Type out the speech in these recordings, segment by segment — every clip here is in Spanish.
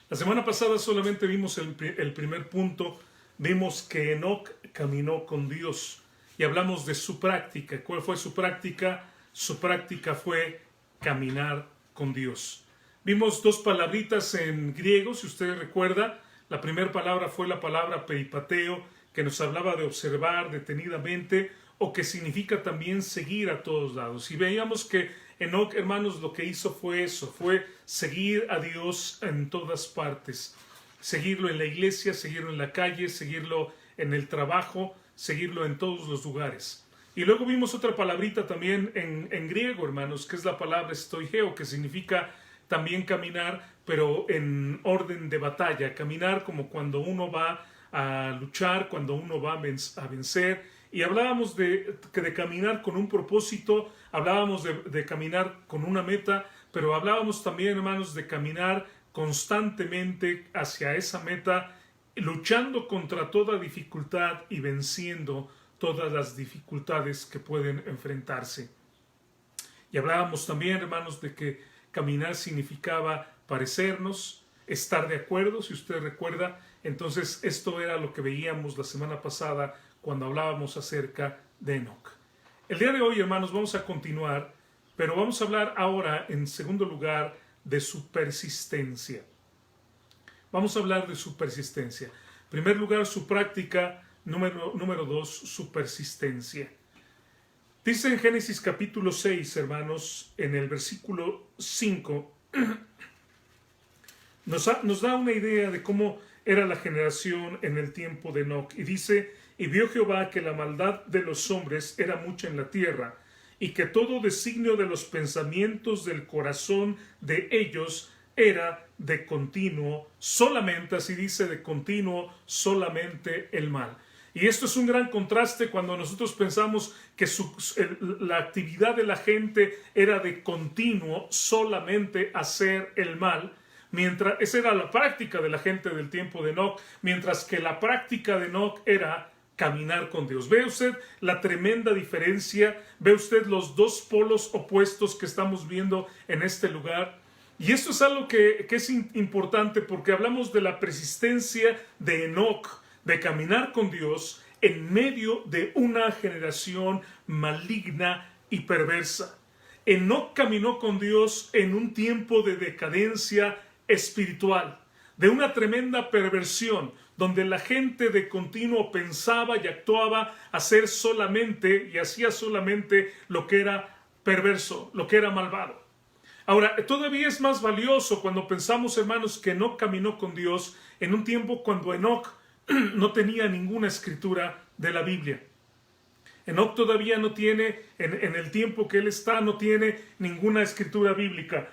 La semana pasada solamente vimos el primer punto, vimos que Enoc caminó con Dios y hablamos de su práctica. ¿Cuál fue su práctica? Su práctica fue caminar con Dios. Vimos dos palabritas en griego, si usted recuerda. La primera palabra fue la palabra peripateo, que nos hablaba de observar detenidamente, o que significa también seguir a todos lados. Y veíamos que Enoc, hermanos, lo que hizo fue eso, fue seguir a Dios en todas partes. Seguirlo en la iglesia, seguirlo en la calle, seguirlo en el trabajo, seguirlo en todos los lugares. Y luego vimos otra palabrita también en griego, hermanos, que es la palabra stoigeo, que significa también caminar, pero en orden de batalla. Caminar como cuando uno va a luchar, cuando uno va a vencer. Y hablábamos de caminar con un propósito, hablábamos de caminar con una meta, pero hablábamos también, hermanos, de caminar constantemente hacia esa meta, luchando contra toda dificultad y venciendo todas las dificultades que pueden enfrentarse. Y hablábamos también, hermanos, de que caminar significaba parecernos, estar de acuerdo, si usted recuerda. Entonces esto era lo que veíamos la semana pasada cuando hablábamos acerca de Enoc. El día de hoy, hermanos, vamos a continuar, pero vamos a hablar ahora, en segundo lugar, de su persistencia. Vamos a hablar de su persistencia. En primer lugar, su práctica. Número 2, su persistencia. Dice en Génesis capítulo 6, hermanos, en el versículo 5, nos da una idea de cómo era la generación en el tiempo de Enoc. Y dice: y vio Jehová que la maldad de los hombres era mucha en la tierra, y que todo designio de los pensamientos del corazón de ellos era de continuo, solamente, así dice, de continuo, solamente el mal. Y esto es un gran contraste cuando nosotros pensamos que la actividad de la gente era de continuo, solamente hacer el mal. Esa era la práctica de la gente del tiempo de Enoc, mientras que la práctica de Enoc era caminar con Dios. ¿Ve usted la tremenda diferencia? ¿Ve usted los dos polos opuestos que estamos viendo en este lugar? Y esto es algo que es importante, porque hablamos de la persistencia de Enoc, de caminar con Dios en medio de una generación maligna y perversa. Enoc caminó con Dios en un tiempo de decadencia espiritual, de una tremenda perversión, donde la gente de continuo pensaba y actuaba hacer solamente y hacía solamente lo que era perverso, lo que era malvado. Ahora, todavía es más valioso cuando pensamos, hermanos, que Enoc caminó con Dios en un tiempo cuando Enoc no tenía ninguna escritura de la Biblia. Enoc todavía no tiene, en el tiempo que él está, no tiene ninguna escritura bíblica.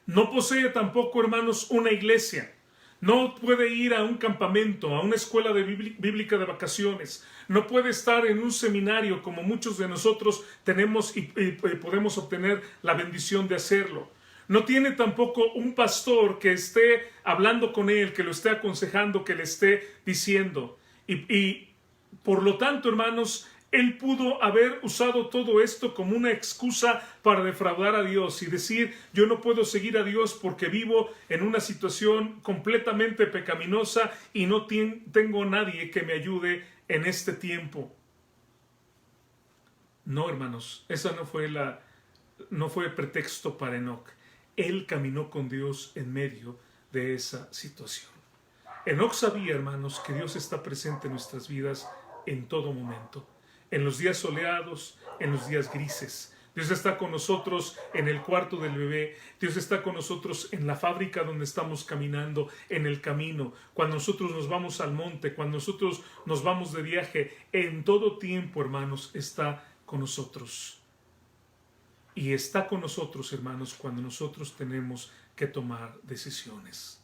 No posee tampoco, hermanos, una iglesia. No puede ir a un campamento, a una escuela bíblica de vacaciones. No puede estar en un seminario como muchos de nosotros tenemos y podemos obtener la bendición de hacerlo. No tiene tampoco un pastor que esté hablando con él, que lo esté aconsejando, que le esté diciendo. Y por lo tanto, hermanos, él pudo haber usado todo esto como una excusa para defraudar a Dios y decir: yo no puedo seguir a Dios porque vivo en una situación completamente pecaminosa y no tengo nadie que me ayude en este tiempo. No, hermanos, esa no fue pretexto para Enoc. Él caminó con Dios en medio de esa situación. Enoc sabía, hermanos, que Dios está presente en nuestras vidas en todo momento. En los días soleados, en los días grises. Dios está con nosotros en el cuarto del bebé. Dios está con nosotros en la fábrica donde estamos caminando, en el camino. Cuando nosotros nos vamos al monte, cuando nosotros nos vamos de viaje. En todo tiempo, hermanos, está con nosotros. Y está con nosotros, hermanos, cuando nosotros tenemos que tomar decisiones.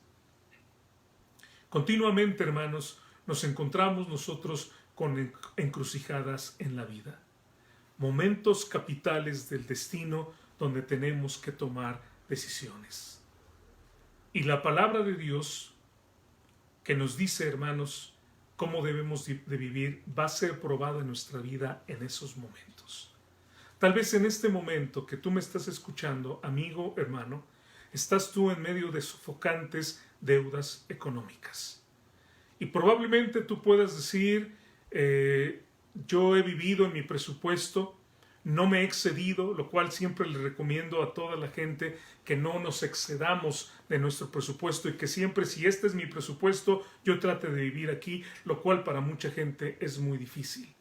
Continuamente, hermanos, nos encontramos nosotros con encrucijadas en la vida. Momentos capitales del destino donde tenemos que tomar decisiones. Y la palabra de Dios que nos dice, hermanos, cómo debemos de vivir va a ser probada en nuestra vida en esos momentos. Tal vez en este momento que tú me estás escuchando, amigo, hermano, estás tú en medio de sofocantes deudas económicas. Y probablemente tú puedas decir, yo he vivido en mi presupuesto, no me he excedido, lo cual siempre le recomiendo a toda la gente que no nos excedamos de nuestro presupuesto y que siempre, si este es mi presupuesto, yo trate de vivir aquí, lo cual para mucha gente es muy difícil.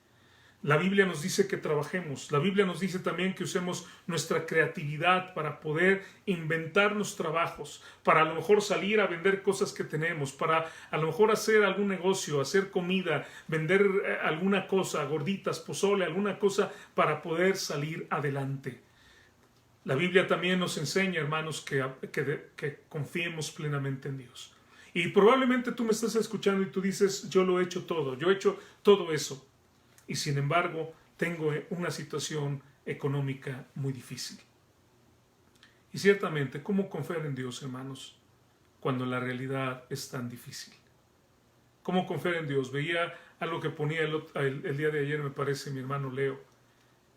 La Biblia nos dice que trabajemos. La Biblia nos dice también que usemos nuestra creatividad para poder inventarnos trabajos, para a lo mejor salir a vender cosas que tenemos, para a lo mejor hacer algún negocio, hacer comida, vender alguna cosa, gorditas, pozole, alguna cosa para poder salir adelante. La Biblia también nos enseña, hermanos, que confiemos plenamente en Dios. Y probablemente tú me estás escuchando y tú dices, yo lo he hecho todo, yo he hecho todo eso. Y sin embargo, tengo una situación económica muy difícil. Y ciertamente, ¿cómo confiar en Dios, hermanos, cuando la realidad es tan difícil? ¿Cómo confiar en Dios? Veía algo que ponía el día de ayer, me parece, mi hermano Leo.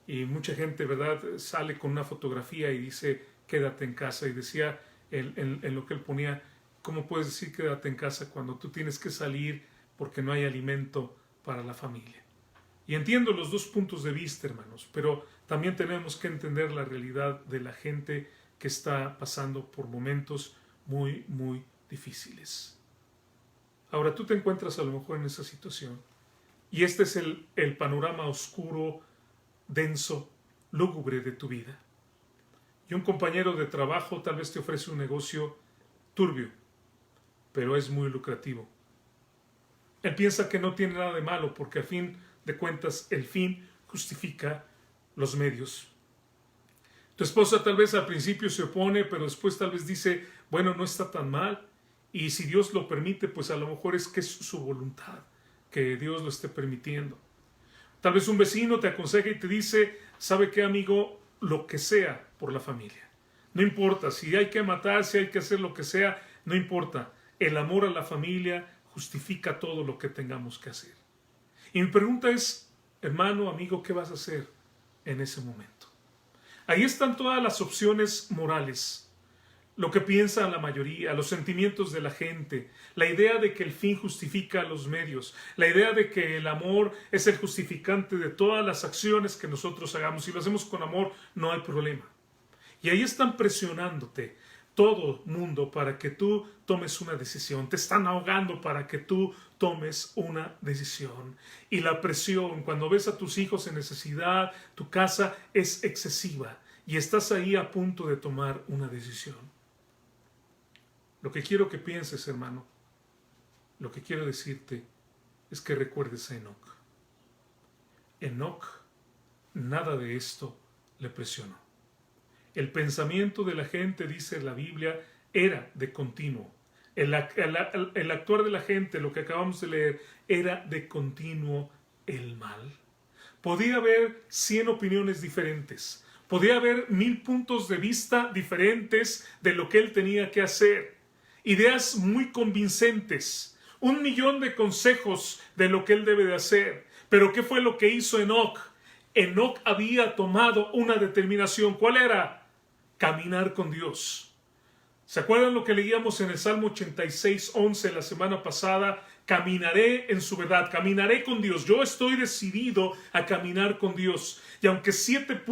Y mucha gente, ¿verdad?, sale con una fotografía y dice, quédate en casa. Y decía en lo que él ponía, ¿cómo puedes decir quédate en casa cuando tú tienes que salir porque no hay alimento para la familia? Y entiendo los dos puntos de vista, hermanos, pero también tenemos que entender la realidad de la gente que está pasando por momentos muy, muy difíciles. Ahora, tú te encuentras a lo mejor en esa situación y este es el panorama oscuro, denso, lúgubre de tu vida. Y un compañero de trabajo tal vez te ofrece un negocio turbio, pero es muy lucrativo. Él piensa que no tiene nada de malo porque al fin de cuentas el fin justifica los medios. Tu esposa tal vez al principio se opone, pero después tal vez dice, bueno, no está tan mal. Y si Dios lo permite, pues a lo mejor es que es su voluntad, que Dios lo esté permitiendo. Tal vez un vecino te aconseja y te dice, ¿sabe qué, amigo? Lo que sea por la familia. No importa, si hay que matar, si hay que hacer lo que sea, no importa. El amor a la familia justifica todo lo que tengamos que hacer. Y mi pregunta es, hermano, amigo, ¿qué vas a hacer en ese momento? Ahí están todas las opciones morales, lo que piensa la mayoría, los sentimientos de la gente, la idea de que el fin justifica los medios, la idea de que el amor es el justificante de todas las acciones que nosotros hagamos. Si lo hacemos con amor, no hay problema. Y ahí están presionándote todo mundo para que tú tomes una decisión. Te están ahogando para que tú tomes una decisión. Y la presión, cuando ves a tus hijos en necesidad, tu casa es excesiva y estás ahí a punto de tomar una decisión. Lo que quiero que pienses, hermano, lo que quiero decirte es que recuerdes a Enoc. Enoc, nada de esto le presionó. El pensamiento de la gente, dice la Biblia, era de continuo. El actuar de la gente, lo que acabamos de leer, era de continuo el mal. Podía haber 100 opiniones diferentes. Podía haber 1000 puntos de vista diferentes de lo que él tenía que hacer. Ideas muy convincentes. 1,000,000 de consejos de lo que él debe de hacer. Pero ¿qué fue lo que hizo Enoc? Enoc había tomado una determinación. ¿Cuál era? Caminar con Dios. ¿Se acuerdan lo que leíamos en el Salmo 86:11 la semana pasada? Caminaré en su verdad, caminaré con Dios. Yo estoy decidido a caminar con Dios. Y aunque 7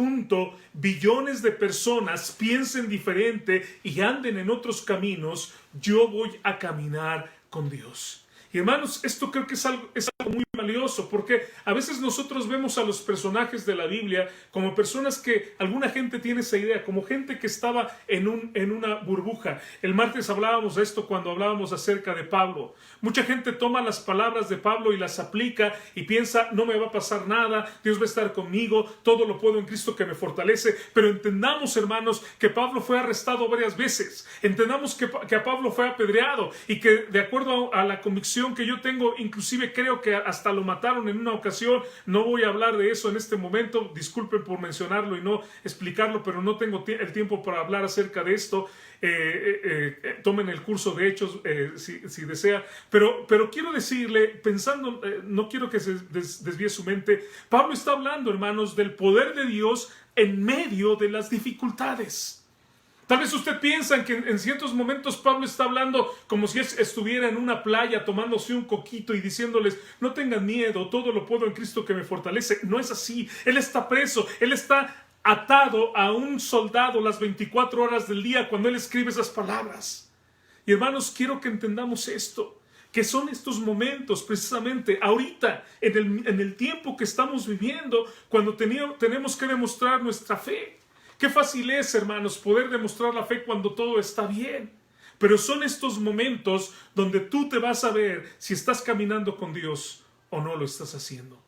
billones de personas piensen diferente y anden en otros caminos, yo voy a caminar con Dios. Y hermanos, esto creo que es algo muy valioso, porque a veces nosotros vemos a los personajes de la Biblia como personas que alguna gente tiene esa idea, como gente que estaba en una burbuja. El martes hablábamos de esto cuando hablábamos acerca de Pablo. Mucha gente toma las palabras de Pablo y las aplica y piensa, no me va a pasar nada, Dios va a estar conmigo, todo lo puedo en Cristo que me fortalece. Pero entendamos, hermanos, que Pablo fue arrestado varias veces. Entendamos que a Pablo fue apedreado y que de acuerdo a la convicción que yo tengo, inclusive creo que hasta lo mataron en una ocasión. No voy a hablar de eso en este momento, disculpen por mencionarlo y no explicarlo, pero no tengo el tiempo para hablar acerca de esto. Tomen el curso de Hechos si desea, pero quiero decirle, pensando, no quiero que se desvíe su mente, Pablo está hablando, hermanos, del poder de Dios en medio de las dificultades. Tal vez usted piensa que en ciertos momentos Pablo está hablando como si estuviera en una playa tomándose un coquito y diciéndoles, no tengan miedo, todo lo puedo en Cristo que me fortalece. No es así. Él está preso, él está atado a un soldado las 24 horas del día cuando él escribe esas palabras. Y hermanos, quiero que entendamos esto, que son estos momentos precisamente ahorita, en el tiempo que estamos viviendo, cuando tenemos que demostrar nuestra fe. Qué fácil es, hermanos, poder demostrar la fe cuando todo está bien. Pero son estos momentos donde tú te vas a ver si estás caminando con Dios o no lo estás haciendo.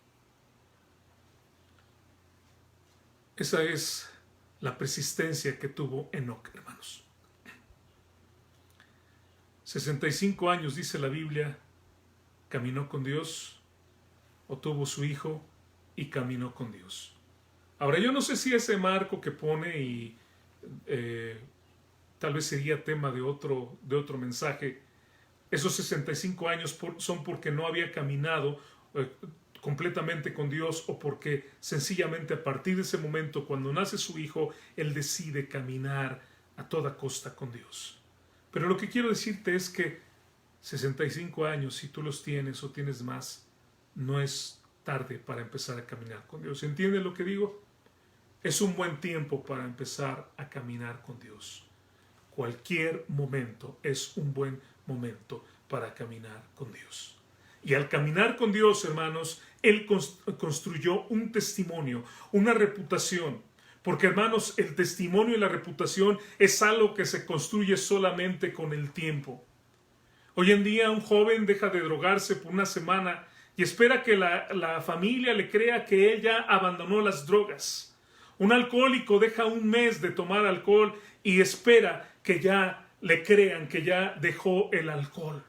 Esa es la persistencia que tuvo Enoc, hermanos. 65 años, dice la Biblia, caminó con Dios, o tuvo su hijo y caminó con Dios. Ahora, yo no sé si ese marco que pone y tal vez sería tema de otro mensaje, esos 65 años son porque no había caminado completamente con Dios o porque sencillamente a partir de ese momento, cuando nace su hijo, él decide caminar a toda costa con Dios. Pero lo que quiero decirte es que 65 años, si tú los tienes o tienes más, no es tarde para empezar a caminar con Dios. ¿Entiendes lo que digo? Es un buen tiempo para empezar a caminar con Dios. Cualquier momento es un buen momento para caminar con Dios. Y al caminar con Dios, hermanos, Él construyó un testimonio, una reputación. Porque, hermanos, el testimonio y la reputación es algo que se construye solamente con el tiempo. Hoy en día un joven deja de drogarse por una semana y espera que la familia le crea que él ya abandonó las drogas. Un alcohólico deja un mes de tomar alcohol y espera que ya le crean que ya dejó el alcohol.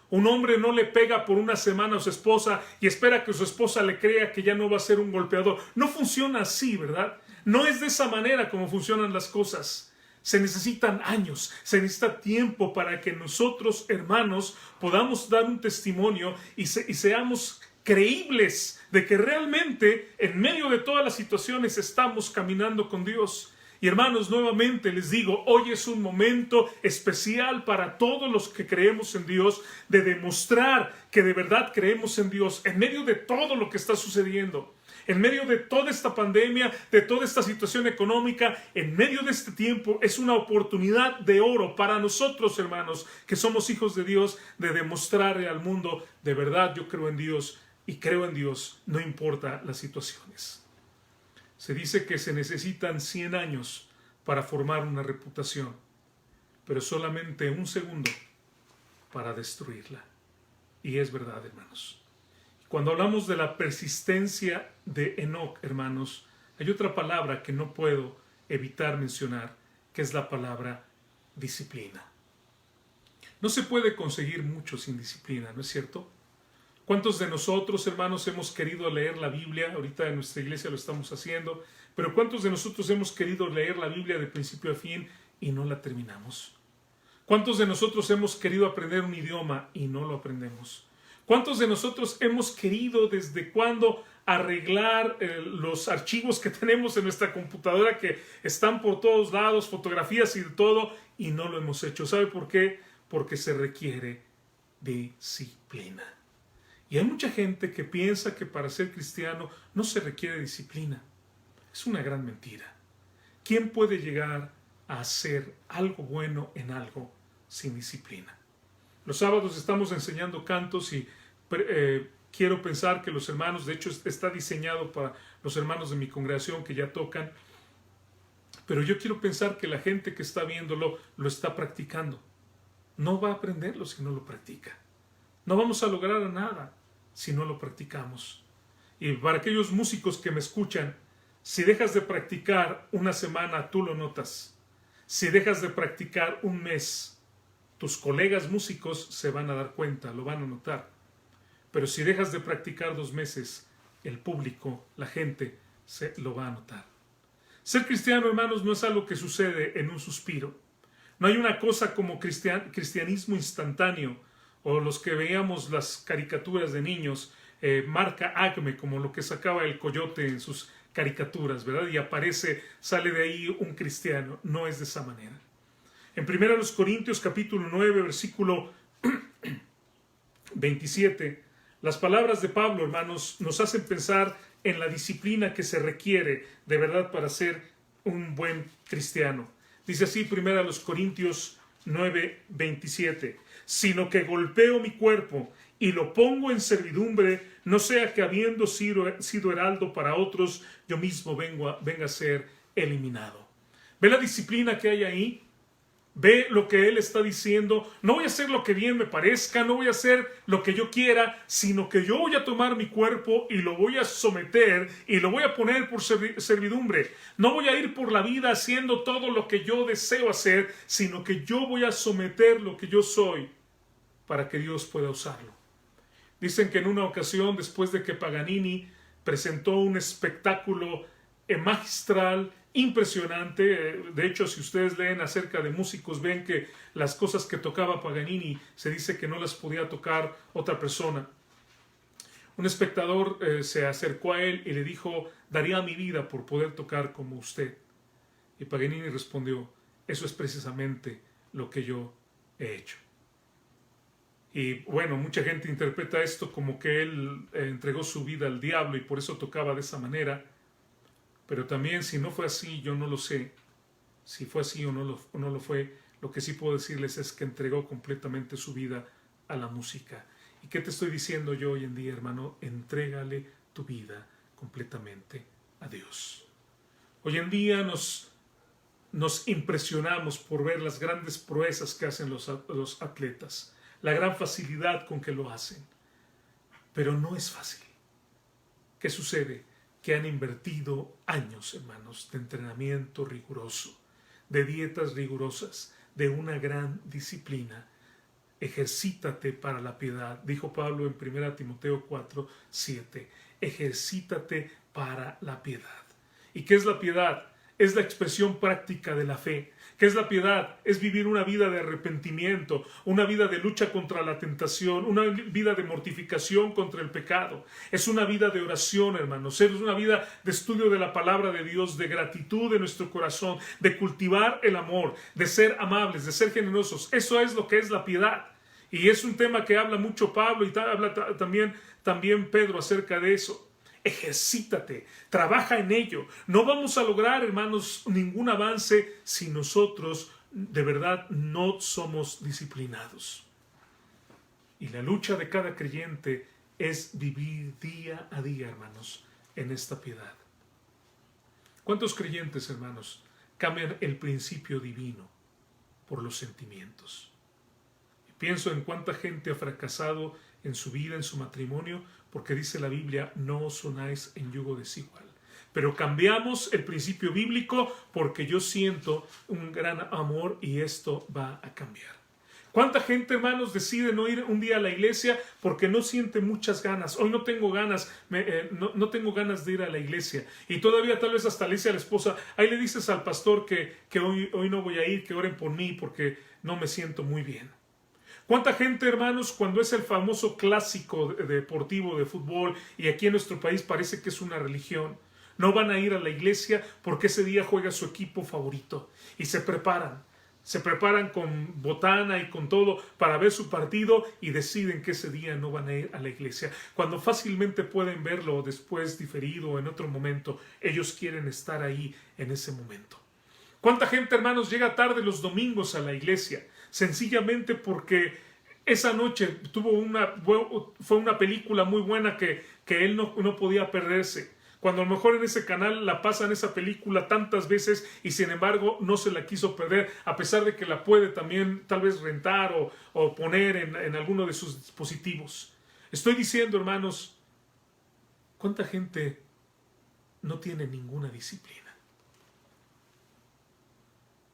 Un hombre no le pega por una semana a su esposa y espera que su esposa le crea que ya no va a ser un golpeador. No funciona así, ¿verdad? No es de esa manera como funcionan las cosas. Se necesitan años, se necesita tiempo para que nosotros, hermanos, podamos dar un testimonio y seamos creíbles de que realmente en medio de todas las situaciones estamos caminando con Dios. Y hermanos, nuevamente les digo, hoy es un momento especial para todos los que creemos en Dios, de demostrar que de verdad creemos en Dios en medio de todo lo que está sucediendo. En medio de toda esta pandemia, de toda esta situación económica, en medio de este tiempo, es una oportunidad de oro para nosotros, hermanos, que somos hijos de Dios, de demostrarle al mundo, de verdad yo creo en Dios y creo en Dios, no importa las situaciones. Se dice que se necesitan 100 años para formar una reputación, pero solamente un segundo para destruirla. Y es verdad, hermanos. Cuando hablamos de la persistencia de Enoc, hermanos, hay otra palabra que no puedo evitar mencionar, que es la palabra disciplina. No se puede conseguir mucho sin disciplina, ¿no es cierto? ¿Cuántos de nosotros, hermanos, hemos querido leer la Biblia? Ahorita en nuestra iglesia lo estamos haciendo, pero ¿cuántos de nosotros hemos querido leer la Biblia de principio a fin y no la terminamos? ¿Cuántos de nosotros hemos querido aprender un idioma y no lo aprendemos? ¿Cuántos de nosotros hemos querido desde cuándo arreglar los archivos que tenemos en nuestra computadora que están por todos lados, fotografías y de todo, y no lo hemos hecho? ¿Sabe por qué? Porque se requiere disciplina. Y hay mucha gente que piensa que para ser cristiano no se requiere disciplina. Es una gran mentira. ¿Quién puede llegar a hacer algo bueno en algo sin disciplina? Los sábados estamos enseñando cantos y quiero pensar que los hermanos, de hecho está diseñado para los hermanos de mi congregación que ya tocan, pero yo quiero pensar que la gente que está viéndolo lo está practicando. No va a aprenderlo si no lo practica. No vamos a lograr nada si no lo practicamos. Y para aquellos músicos que me escuchan, si dejas de practicar una semana, tú lo notas. Si dejas de practicar un mes, tus colegas músicos se van a dar cuenta, lo van a notar. Pero si dejas de practicar 2 meses, el público, la gente, lo va a notar. Ser cristiano, hermanos, no es algo que sucede en un suspiro. No hay una cosa como cristianismo instantáneo, o los que veíamos las caricaturas de niños, marca Acme, como lo que sacaba el coyote en sus caricaturas, ¿verdad? Y sale de ahí un cristiano. No es de esa manera. En 1 Corintios capítulo 9, versículo 27, las palabras de Pablo, hermanos, nos hacen pensar en la disciplina que se requiere de verdad para ser un buen cristiano. Dice así 1 Corintios 9, 27, sino que golpeo mi cuerpo y lo pongo en servidumbre, no sea que habiendo sido heraldo para otros, yo mismo venga a ser eliminado. ¿Ve la disciplina que hay ahí? Ve lo que él está diciendo. No voy a hacer lo que bien me parezca, no voy a hacer lo que yo quiera, sino que yo voy a tomar mi cuerpo y lo voy a someter y lo voy a poner por servidumbre. No voy a ir por la vida haciendo todo lo que yo deseo hacer, sino que yo voy a someter lo que yo soy para que Dios pueda usarlo. Dicen que en una ocasión, después de que Paganini presentó un espectáculo magistral, impresionante. De hecho, si ustedes leen acerca de músicos, ven que las cosas que tocaba Paganini se dice que no las podía tocar otra persona. Un espectador se acercó a él y le dijo: daría mi vida por poder tocar como usted. Y Paganini respondió: eso es precisamente lo que yo he hecho. Y bueno, mucha gente interpreta esto como que él entregó su vida al diablo y por eso tocaba de esa manera. Pero también, si no fue así, yo no lo sé. Si fue así o no lo fue, lo que sí puedo decirles es que entregó completamente su vida a la música. ¿Y qué te estoy diciendo yo hoy en día, hermano? Entrégale tu vida completamente a Dios. Hoy en día nos impresionamos por ver las grandes proezas que hacen los atletas, la gran facilidad con que lo hacen. Pero no es fácil. ¿Qué sucede? Que han invertido años, hermanos, de entrenamiento riguroso, de dietas rigurosas, de una gran disciplina. Ejercítate para la piedad, dijo Pablo en 1 Timoteo 4, 7. Ejercítate para la piedad. ¿Y qué es la piedad? Es la expresión práctica de la fe. ¿Qué es la piedad? Es vivir una vida de arrepentimiento, una vida de lucha contra la tentación, una vida de mortificación contra el pecado. Es una vida de oración, hermanos. Es una vida de estudio de la palabra de Dios, de gratitud de nuestro corazón, de cultivar el amor, de ser amables, de ser generosos. Eso es lo que es la piedad. Y es un tema que habla mucho Pablo y habla también Pedro acerca de eso. Ejercítate, trabaja en ello. No vamos a lograr, hermanos, ningún avance si nosotros de verdad no somos disciplinados. Y la lucha de cada creyente es vivir día a día, hermanos, en esta piedad. ¿Cuántos creyentes, hermanos, cambian el principio divino por los sentimientos? Y pienso en cuánta gente ha fracasado en su vida, en su matrimonio, porque dice la Biblia: no os unáis en yugo desigual. Pero cambiamos el principio bíblico porque yo siento un gran amor y esto va a cambiar. ¿Cuánta gente, hermanos, decide no ir un día a la iglesia porque no siente muchas ganas? Hoy no tengo ganas, no tengo ganas de ir a la iglesia. Y todavía tal vez hasta le dice a la esposa: ahí le dices al pastor que hoy no voy a ir, que oren por mí porque no me siento muy bien. ¿Cuánta gente, hermanos, cuando es el famoso clásico deportivo de fútbol, y aquí en nuestro país parece que es una religión, no van a ir a la iglesia porque ese día juega su equipo favorito y se preparan con botana y con todo para ver su partido y deciden que ese día no van a ir a la iglesia? Cuando fácilmente pueden verlo después diferido o en otro momento, ellos quieren estar ahí en ese momento. ¿Cuánta gente, hermanos, llega tarde los domingos a la iglesia? Sencillamente porque esa noche fue una película muy buena que él no podía perderse. Cuando a lo mejor en ese canal la pasan esa película tantas veces y sin embargo no se la quiso perder, a pesar de que la puede también tal vez rentar o poner en alguno de sus dispositivos. Estoy diciendo, hermanos, ¿cuánta gente no tiene ninguna disciplina?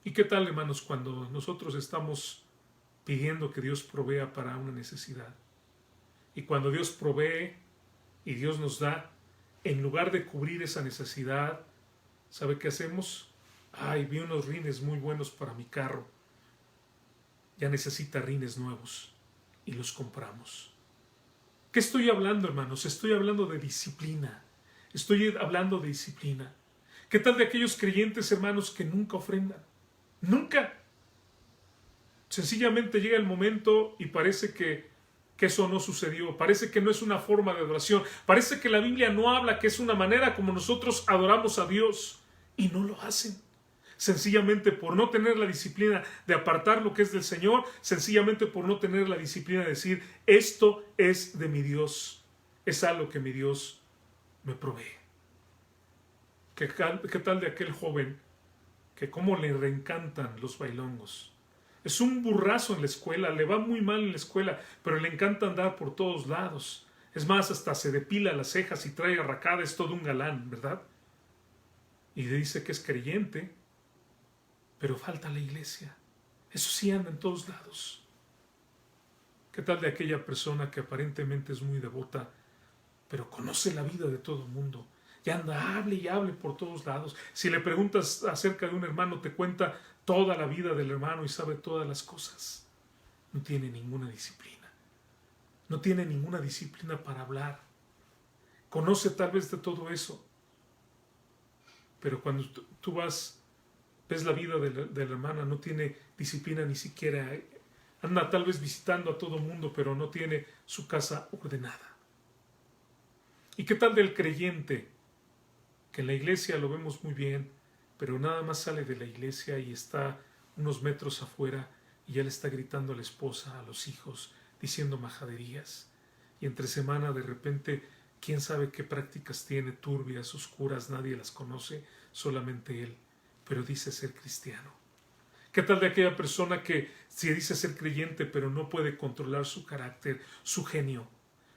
¿Y qué tal, hermanos, cuando nosotros estamos pidiendo que Dios provea para una necesidad? Y cuando Dios provee y Dios nos da, en lugar de cubrir esa necesidad, ¿sabe qué hacemos? Ay, vi unos rines muy buenos para mi carro. Ya necesita rines nuevos y los compramos. ¿Qué estoy hablando, hermanos? Estoy hablando de disciplina. Estoy hablando de disciplina. ¿Qué tal de aquellos creyentes, hermanos, que nunca ofrendan? Nunca. Sencillamente llega el momento y parece que eso no sucedió. Parece que no es una forma de adoración. Parece que la Biblia no habla que es una manera como nosotros adoramos a Dios. Y no lo hacen. Sencillamente por no tener la disciplina de apartar lo que es del Señor. Sencillamente por no tener la disciplina de decir, esto es de mi Dios. Es algo que mi Dios me provee. ¿Qué tal de aquel joven que cómo le reencantan los bailongos? Es un burrazo en la escuela, le va muy mal en la escuela, pero le encanta andar por todos lados. Es más, hasta se depila las cejas y trae arracada, es todo un galán, ¿verdad? Y le dice que es creyente, pero falta la iglesia. Eso sí anda en todos lados. ¿Qué tal de aquella persona que aparentemente es muy devota, pero conoce la vida de todo el mundo? Y anda, hable y hable por todos lados. Si le preguntas acerca de un hermano, te cuenta toda la vida del hermano y sabe todas las cosas. No tiene ninguna disciplina. No tiene ninguna disciplina para hablar. Conoce tal vez de todo eso. Pero cuando tú ves la vida de la hermana, no tiene disciplina ni siquiera. Anda tal vez visitando a todo el mundo, pero no tiene su casa ordenada. ¿Y qué tal del creyente? Que en la iglesia lo vemos muy bien, pero nada más sale de la iglesia y está unos metros afuera y ya le está gritando a la esposa, a los hijos, diciendo majaderías. Y entre semana de repente, quién sabe qué prácticas tiene, turbias, oscuras, nadie las conoce, solamente él, pero dice ser cristiano. ¿Qué tal de aquella persona que sí dice ser creyente, pero no puede controlar su carácter, su genio?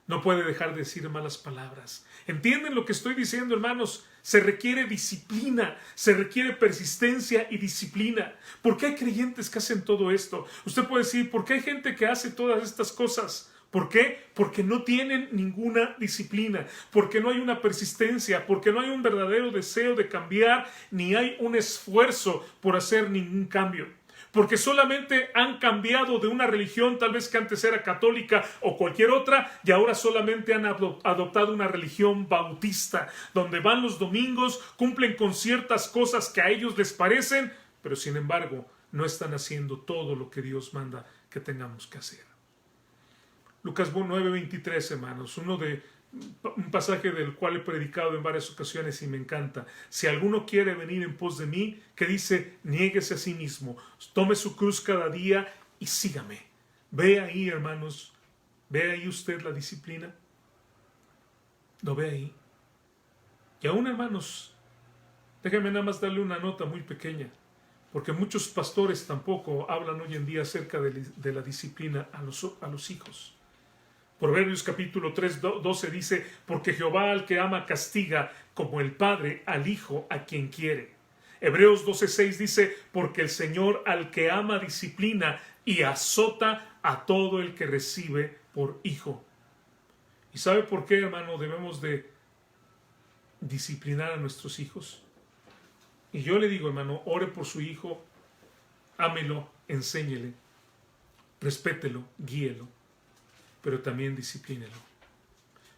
No puede dejar de decir malas palabras. ¿Entienden lo que estoy diciendo, hermanos? Se requiere disciplina, se requiere persistencia y disciplina. ¿Por qué hay creyentes que hacen todo esto? Usted puede decir, ¿por qué hay gente que hace todas estas cosas? ¿Por qué? Porque no tienen ninguna disciplina, porque no hay una persistencia, porque no hay un verdadero deseo de cambiar, ni hay un esfuerzo por hacer ningún cambio. Porque solamente han cambiado de una religión, tal vez que antes era católica o cualquier otra, y ahora solamente han adoptado una religión bautista, donde van los domingos, cumplen con ciertas cosas que a ellos les parecen, pero sin embargo no están haciendo todo lo que Dios manda que tengamos que hacer. Lucas 9:23, hermanos, un pasaje del cual he predicado en varias ocasiones y me encanta. Si alguno quiere venir en pos de mí, que dice, niéguese a sí mismo, tome su cruz cada día y sígame. Ve ahí, hermanos, ve ahí usted la disciplina. ¿Lo ve ahí? Y aún, hermanos, déjame nada más darle una nota muy pequeña, porque muchos pastores tampoco hablan hoy en día acerca de la disciplina a los hijos. Proverbios capítulo 3:12 dice, porque Jehová al que ama castiga, como el padre al hijo a quien quiere. Hebreos 12:6 dice, porque el Señor al que ama disciplina y azota a todo el que recibe por hijo. ¿Y sabe por qué, hermano, debemos de disciplinar a nuestros hijos? Y yo le digo, hermano, ore por su hijo, ámelo, enséñele, respételo, guíelo, pero también disciplínelo.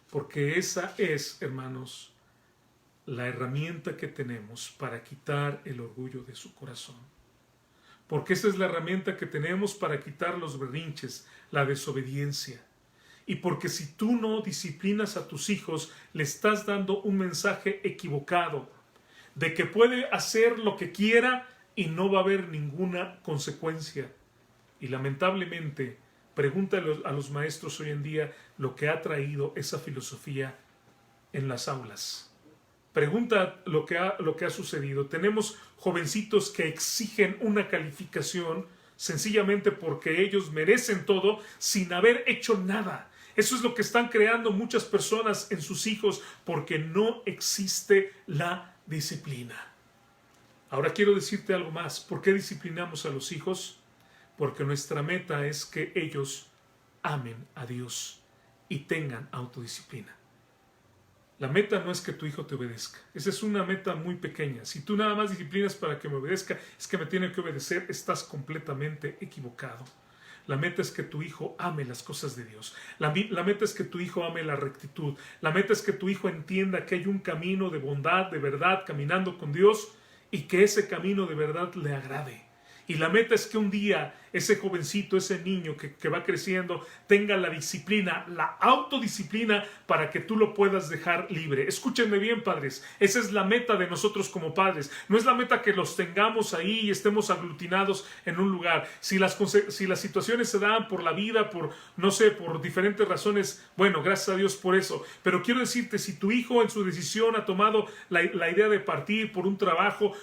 Porque esa es, hermanos, la herramienta que tenemos para quitar el orgullo de su corazón. Porque esa es la herramienta que tenemos para quitar los berrinches, la desobediencia. Y porque si tú no disciplinas a tus hijos, le estás dando un mensaje equivocado de que puede hacer lo que quiera y no va a haber ninguna consecuencia. Y lamentablemente, pregúntale a los maestros hoy en día lo que ha traído esa filosofía en las aulas. Pregunta lo que ha sucedido. Tenemos jovencitos que exigen una calificación sencillamente porque ellos merecen todo sin haber hecho nada. Eso es lo que están creando muchas personas en sus hijos porque no existe la disciplina. Ahora quiero decirte algo más. ¿Por qué disciplinamos a los hijos? Porque nuestra meta es que ellos amen a Dios y tengan autodisciplina. La meta no es que tu hijo te obedezca. Esa es una meta muy pequeña. Si tú nada más disciplinas para que me obedezca, es que me tiene que obedecer, estás completamente equivocado. La meta es que tu hijo ame las cosas de Dios. La meta es que tu hijo ame la rectitud. La meta es que tu hijo entienda que hay un camino de bondad, de verdad, caminando con Dios y que ese camino de verdad le agrade. Y la meta es que un día ese jovencito, ese niño que va creciendo, tenga la disciplina, la autodisciplina para que tú lo puedas dejar libre. Escúchenme bien, padres, esa es la meta de nosotros como padres. No es la meta que los tengamos ahí y estemos aglutinados en un lugar. Si las situaciones se dan por la vida, por no sé, por diferentes razones, bueno, gracias a Dios por eso. Pero quiero decirte, si tu hijo en su decisión ha tomado la idea de partir por un trabajo,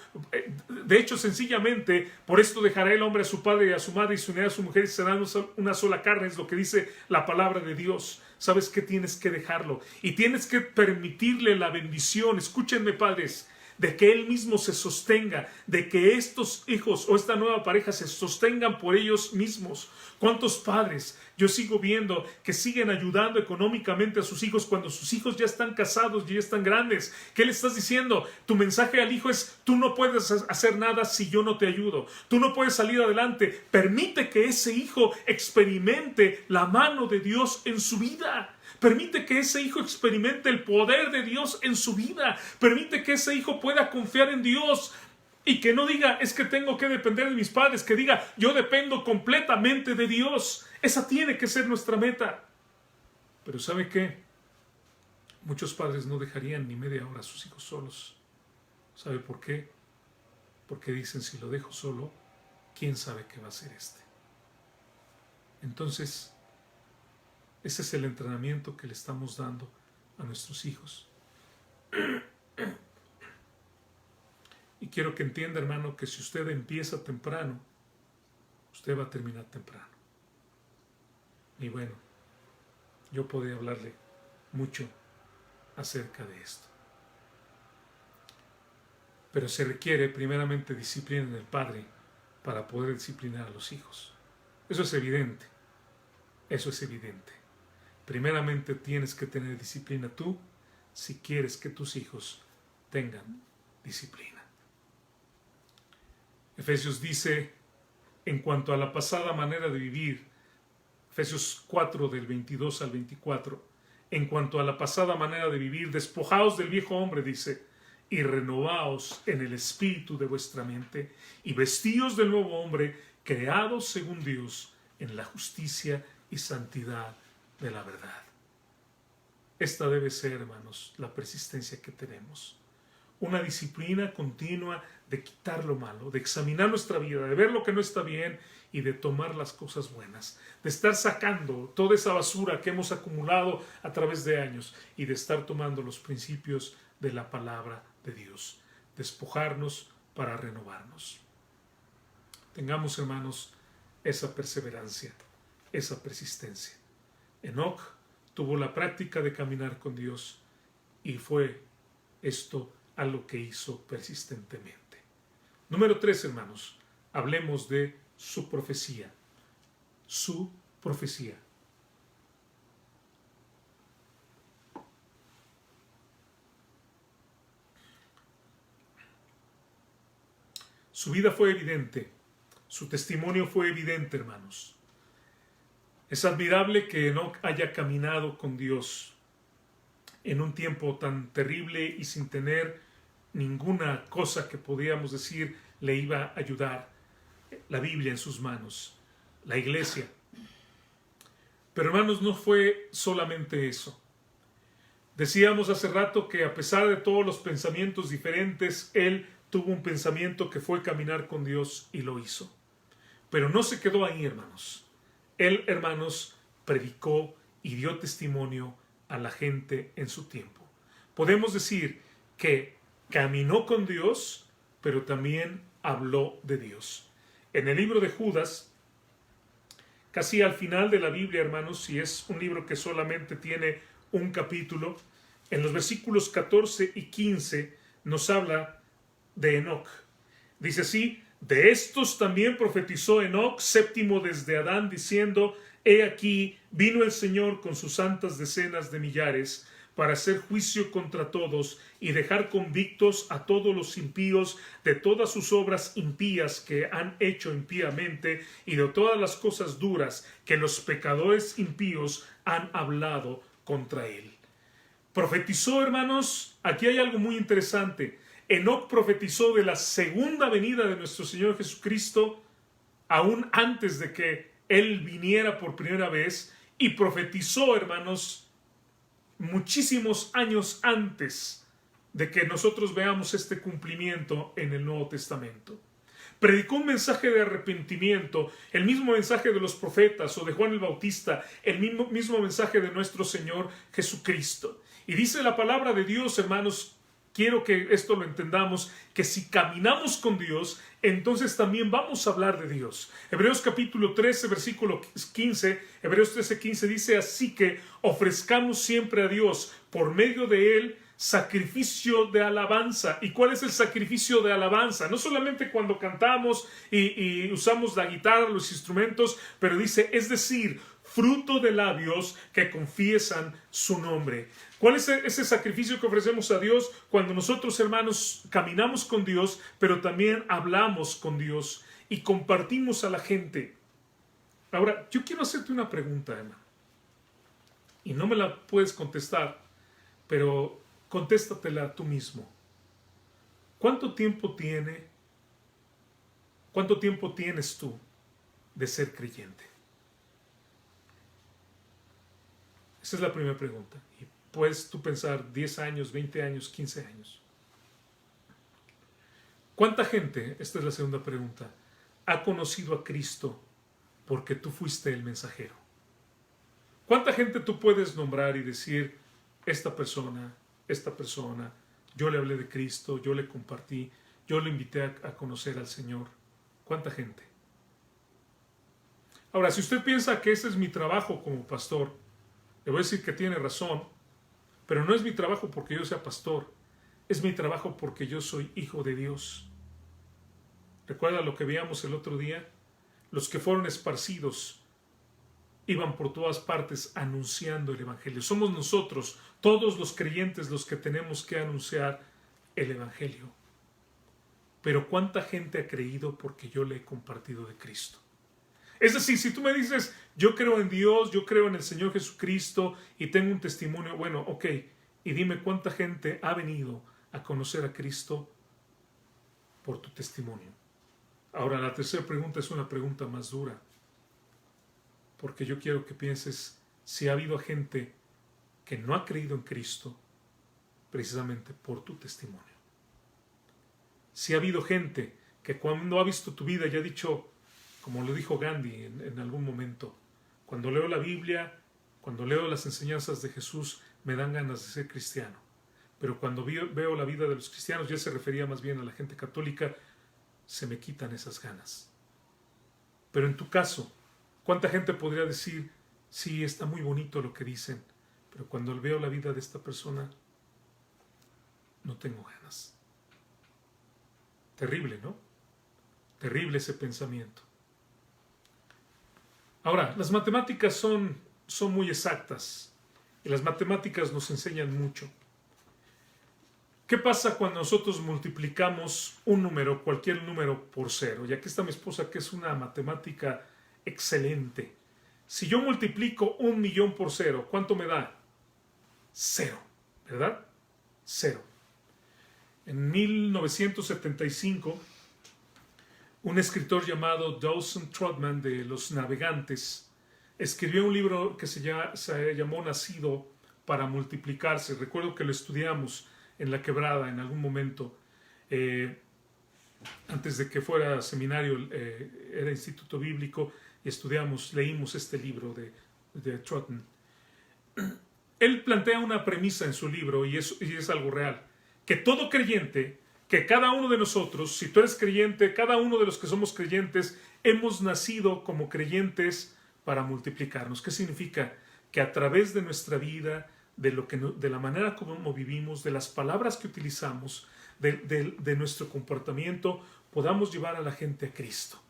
de hecho, sencillamente, por esto dejará el hombre a su padre y a su madre y se unirá a su mujer y serán una sola carne, es lo que dice la palabra de Dios. ¿Sabes qué? Tienes que dejarlo y tienes que permitirle la bendición. Escúchenme, padres, de que él mismo se sostenga, de que estos hijos o esta nueva pareja se sostengan por ellos mismos. ¿Cuántos padres yo sigo viendo que siguen ayudando económicamente a sus hijos cuando sus hijos ya están casados y ya están grandes? ¿Qué le estás diciendo? Tu mensaje al hijo es: tú no puedes hacer nada si yo no te ayudo. Tú no puedes salir adelante. Permite que ese hijo experimente la mano de Dios en su vida. Permite que ese hijo experimente el poder de Dios en su vida. Permite que ese hijo pueda confiar en Dios. Y que no diga, es que tengo que depender de mis padres. Que diga, yo dependo completamente de Dios. Esa tiene que ser nuestra meta. Pero ¿sabe qué? Muchos padres no dejarían ni media hora a sus hijos solos. ¿Sabe por qué? Porque dicen, si lo dejo solo, ¿quién sabe qué va a hacer este? Entonces, ese es el entrenamiento que le estamos dando a nuestros hijos. Y quiero que entienda, hermano, que si usted empieza temprano, usted va a terminar temprano. Y bueno, yo podría hablarle mucho acerca de esto. Pero se requiere primeramente disciplina en el padre para poder disciplinar a los hijos. Eso es evidente. Eso es evidente. Primeramente tienes que tener disciplina tú si quieres que tus hijos tengan disciplina. Efesios dice, en cuanto a la pasada manera de vivir, Efesios 4 del 22 al 24, en cuanto a la pasada manera de vivir, despojaos del viejo hombre, dice, y renovaos en el espíritu de vuestra mente, y vestíos del nuevo hombre, creados según Dios, en la justicia y santidad de la verdad. Esta debe ser, hermanos, la persistencia que tenemos. Una disciplina continua de quitar lo malo, de examinar nuestra vida, de ver lo que no está bien y de tomar las cosas buenas, de estar sacando toda esa basura que hemos acumulado a través de años y de estar tomando los principios de la palabra de Dios, despojarnos para renovarnos. Tengamos, hermanos, esa perseverancia, esa persistencia. Enoc tuvo la práctica de caminar con Dios y fue esto algo que hizo persistentemente. Número 3, hermanos, hablemos de su profecía. Su profecía. Su vida fue evidente, su testimonio fue evidente, hermanos. Es admirable que Enoc haya caminado con Dios en un tiempo tan terrible y sin tener ninguna cosa que podíamos decir le iba a ayudar. La Biblia en sus manos, la iglesia. Pero, hermanos, no fue solamente eso. Decíamos hace rato que a pesar de todos los pensamientos diferentes, él tuvo un pensamiento que fue caminar con Dios y lo hizo. Pero no se quedó ahí, hermanos. Él, hermanos, predicó y dio testimonio a la gente en su tiempo. Podemos decir que caminó con Dios, pero también habló de Dios. En el libro de Judas, casi al final de la Biblia, hermanos, si es un libro que solamente tiene un capítulo, en los versículos 14 y 15 nos habla de Enoc. Dice así: de estos también profetizó Enoc, séptimo desde Adán, diciendo: he aquí, vino el Señor con sus santas decenas de millares, para hacer juicio contra todos y dejar convictos a todos los impíos de todas sus obras impías que han hecho impíamente y de todas las cosas duras que los pecadores impíos han hablado contra él. Profetizó, hermanos, aquí hay algo muy interesante. Enoc profetizó de la segunda venida de nuestro Señor Jesucristo aún antes de que Él viniera por primera vez, y profetizó, hermanos, muchísimos años antes de que nosotros veamos este cumplimiento en el Nuevo Testamento. Predicó un mensaje de arrepentimiento, el mismo mensaje de los profetas o de Juan el Bautista, el mismo mensaje de nuestro Señor Jesucristo. Y dice la palabra de Dios, hermanos, quiero que esto lo entendamos, que si caminamos con Dios, entonces también vamos a hablar de Dios. Hebreos capítulo 13, versículo 15, Hebreos 13, 15 dice: así que ofrezcamos siempre a Dios por medio de Él sacrificio de alabanza. ¿Y cuál es el sacrificio de alabanza? No solamente cuando cantamos y usamos la guitarra, los instrumentos, pero dice, es decir, fruto de labios que confiesan su nombre. ¿Cuál es ese sacrificio que ofrecemos a Dios? Cuando nosotros, hermanos, caminamos con Dios, pero también hablamos con Dios y compartimos a la gente. Ahora, yo quiero hacerte una pregunta, Emma, y no me la puedes contestar, pero contéstatela tú mismo. ¿Cuánto tiempo tienes tú de ser creyente? Esa es la primera pregunta. Y puedes tú pensar 10 años, 20 años, 15 años. ¿Cuánta gente, esta es la segunda pregunta, ha conocido a Cristo porque tú fuiste el mensajero? ¿Cuánta gente tú puedes nombrar y decir, esta persona, yo le hablé de Cristo, yo le compartí, yo le invité a conocer al Señor? ¿Cuánta gente? Ahora, si usted piensa que ese es mi trabajo como pastor, le voy a decir que tiene razón, pero no es mi trabajo porque yo sea pastor, es mi trabajo porque yo soy hijo de Dios. ¿Recuerda lo que veíamos el otro día? Los que fueron esparcidos iban por todas partes anunciando el Evangelio. Somos nosotros, todos los creyentes, los que tenemos que anunciar el Evangelio. Pero ¿cuánta gente ha creído porque yo le he compartido de Cristo? Es decir, si tú me dices, yo creo en Dios, yo creo en el Señor Jesucristo y tengo un testimonio, bueno, ok, y dime cuánta gente ha venido a conocer a Cristo por tu testimonio. Ahora, la tercera pregunta es una pregunta más dura, porque yo quiero que pienses si ha habido gente que no ha creído en Cristo precisamente por tu testimonio. Si ha habido gente que cuando ha visto tu vida ya ha dicho, como lo dijo Gandhi en algún momento, cuando leo la Biblia, cuando leo las enseñanzas de Jesús, me dan ganas de ser cristiano. Pero cuando veo la vida de los cristianos, ya se refería más bien a la gente católica, se me quitan esas ganas. Pero en tu caso, ¿cuánta gente podría decir, sí, está muy bonito lo que dicen, pero cuando veo la vida de esta persona, no tengo ganas? Terrible, ¿no? Terrible ese pensamiento. Ahora, las matemáticas son muy exactas y las matemáticas nos enseñan mucho. ¿Qué pasa cuando nosotros multiplicamos un número, cualquier número, por cero? Y aquí está mi esposa, que es una matemática excelente. Si yo multiplico 1.000.000 por cero, ¿cuánto me da? 0, ¿verdad? 0. En 1975, un escritor llamado Dawson Trotman, de Los Navegantes, escribió un libro que se llamó Nacido para multiplicarse. Recuerdo que lo estudiamos en La Quebrada en algún momento, antes de que fuera seminario, era instituto bíblico, y leímos este libro de Trotman. Él plantea una premisa en su libro, y es algo real, que todo creyente, que cada uno de nosotros, si tú eres creyente, cada uno de los que somos creyentes, hemos nacido como creyentes para multiplicarnos. ¿Qué significa? Que a través de nuestra vida, de la manera como vivimos, de las palabras que utilizamos, de nuestro comportamiento, podamos llevar a la gente a Cristo.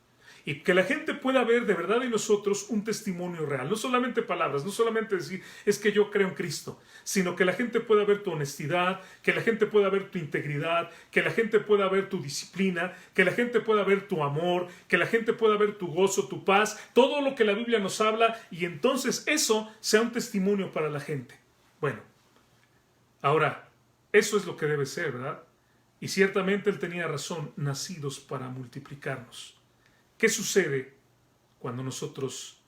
Y que la gente pueda ver de verdad en nosotros un testimonio real. No solamente palabras, no solamente decir, es que yo creo en Cristo, sino que la gente pueda ver tu honestidad, que la gente pueda ver tu integridad, que la gente pueda ver tu disciplina, que la gente pueda ver tu amor, que la gente pueda ver tu gozo, tu paz, todo lo que la Biblia nos habla, y entonces eso sea un testimonio para la gente. Bueno, ahora, eso es lo que debe ser, ¿verdad? Y ciertamente él tenía razón, nacidos para multiplicarnos. ¿Qué sucede cuando nosotros,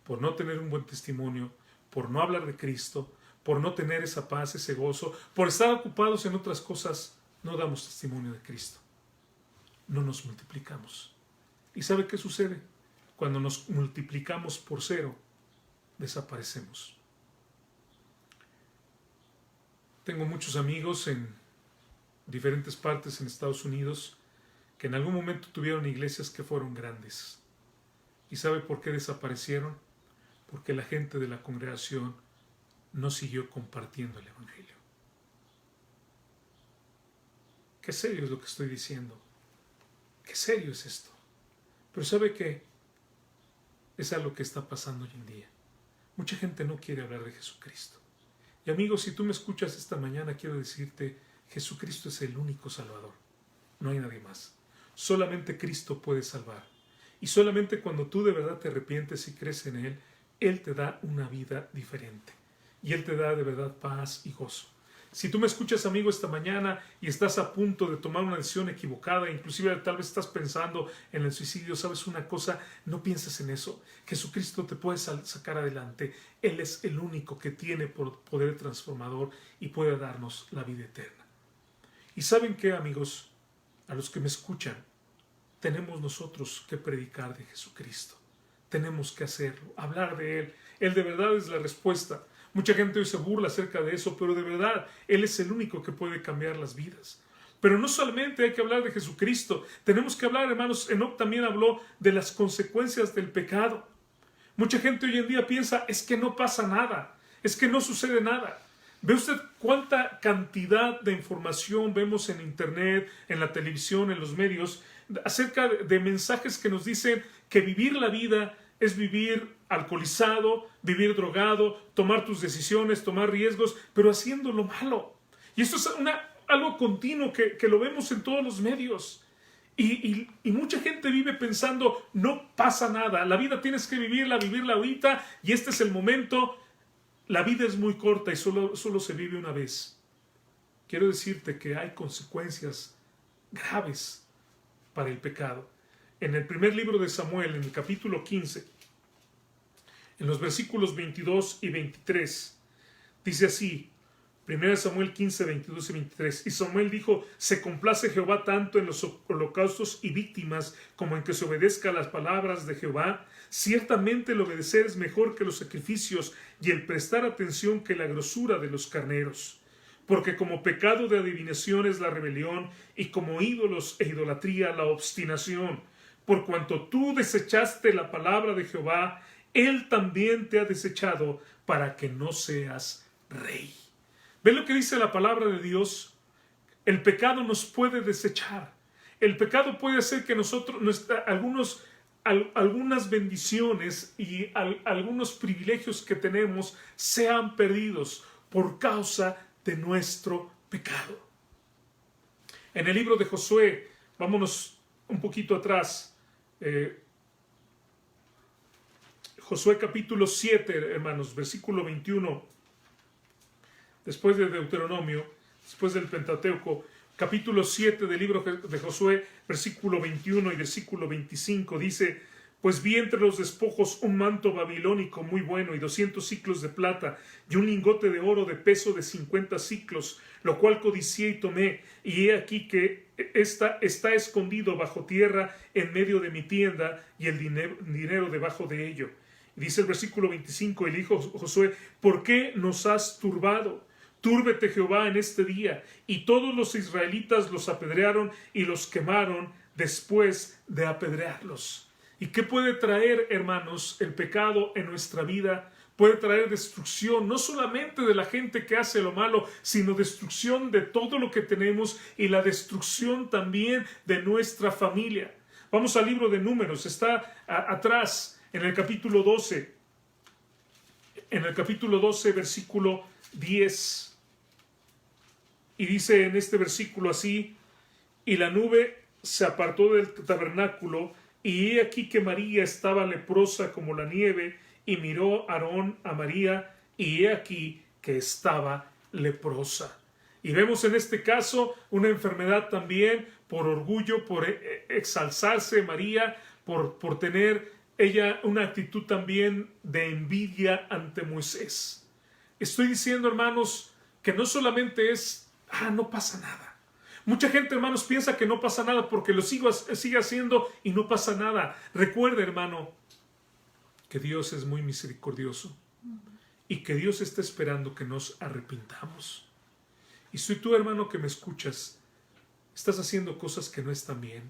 por no tener un buen testimonio, por no hablar de Cristo, por no tener esa paz, ese gozo, por estar ocupados en otras cosas, no damos testimonio de Cristo? No nos multiplicamos. ¿Y sabe qué sucede? Cuando nos multiplicamos por cero, desaparecemos. Tengo muchos amigos en diferentes partes en Estados Unidos que en algún momento tuvieron iglesias que fueron grandes. ¿Y sabe por qué desaparecieron? Porque la gente de la congregación no siguió compartiendo el evangelio. Qué serio es lo que estoy diciendo. Qué serio es esto. Pero ¿sabe qué? Es algo que está pasando hoy en día. Mucha gente no quiere hablar de Jesucristo. Y amigos, si tú me escuchas esta mañana, quiero decirte, Jesucristo es el único Salvador. No hay nadie más. Solamente Cristo puede salvar. Y solamente cuando tú de verdad te arrepientes y crees en Él, Él te da una vida diferente. Y Él te da de verdad paz y gozo. Si tú me escuchas, amigo, esta mañana y estás a punto de tomar una decisión equivocada, inclusive tal vez estás pensando en el suicidio, ¿sabes una cosa? No pienses en eso. Jesucristo te puede sacar adelante. Él es el único que tiene poder transformador y puede darnos la vida eterna. ¿Y saben qué, amigos? A los que me escuchan, tenemos nosotros que predicar de Jesucristo. Tenemos que hacerlo, hablar de Él. Él de verdad es la respuesta. Mucha gente hoy se burla acerca de eso, pero de verdad, Él es el único que puede cambiar las vidas. Pero no solamente hay que hablar de Jesucristo, tenemos que hablar, hermanos, Enoc también habló de las consecuencias del pecado. Mucha gente hoy en día piensa, es que no pasa nada, es que no sucede nada. ¿Ve usted cuánta cantidad de información vemos en internet, en la televisión, en los medios, acerca de mensajes que nos dicen que vivir la vida es vivir alcoholizado, vivir drogado, tomar tus decisiones, tomar riesgos, pero haciendo lo malo? Y esto es algo continuo que lo vemos en todos los medios. Y mucha gente vive pensando, no pasa nada, la vida tienes que vivirla ahorita y este es el momento. La vida es muy corta y solo se vive una vez. Quiero decirte que hay consecuencias graves para el pecado. En el primer libro de Samuel, en el capítulo 15, en los versículos 22 y 23, dice así, 1 Samuel 15, 22 y 23, y Samuel dijo, se complace Jehová tanto en los holocaustos y víctimas como en que se obedezca a las palabras de Jehová. Ciertamente el obedecer es mejor que los sacrificios y el prestar atención que la grosura de los carneros. Porque como pecado de adivinación es la rebelión y como ídolos e idolatría la obstinación. Por cuanto tú desechaste la palabra de Jehová, Él también te ha desechado para que no seas rey. ¿Ven lo que dice la palabra de Dios? El pecado nos puede desechar. El pecado puede hacer que algunas bendiciones y algunos privilegios que tenemos sean perdidos por causa de nuestro pecado. En el libro de Josué, vámonos un poquito atrás, Josué capítulo 7, hermanos, versículo 21, después de Deuteronomio, después del Pentateuco, capítulo 7 del libro de Josué, versículo 21 y versículo 25, dice, pues vi entre los despojos un manto babilónico muy bueno y 200 siclos de plata y un lingote de oro de peso de 50 siclos, lo cual codicié y tomé, y he aquí que está escondido bajo tierra en medio de mi tienda y el dinero debajo de ello. Y dice el versículo 25, el hijo Josué, ¿por qué nos has turbado? Túrbete Jehová en este día. Y todos los israelitas los apedrearon y los quemaron después de apedrearlos. ¿Y qué puede traer, hermanos, el pecado en nuestra vida? Puede traer destrucción, no solamente de la gente que hace lo malo, sino destrucción de todo lo que tenemos y la destrucción también de nuestra familia. Vamos al libro de Números, está atrás en el capítulo 12. En el capítulo 12, versículo 10. Y dice en este versículo así, y la nube se apartó del tabernáculo, y he aquí que María estaba leprosa como la nieve, y miró Aarón a María, y he aquí que estaba leprosa. Y vemos en este caso una enfermedad también por orgullo, por exalzarse María, por tener ella una actitud también de envidia ante Moisés. Estoy diciendo, hermanos, que no solamente es, no pasa nada. Mucha gente, hermanos, piensa que no pasa nada porque lo sigue haciendo y no pasa nada. Recuerda, hermano, que Dios es muy misericordioso y que Dios está esperando que nos arrepintamos. Y si tú, hermano, que me escuchas, estás haciendo cosas que no están bien.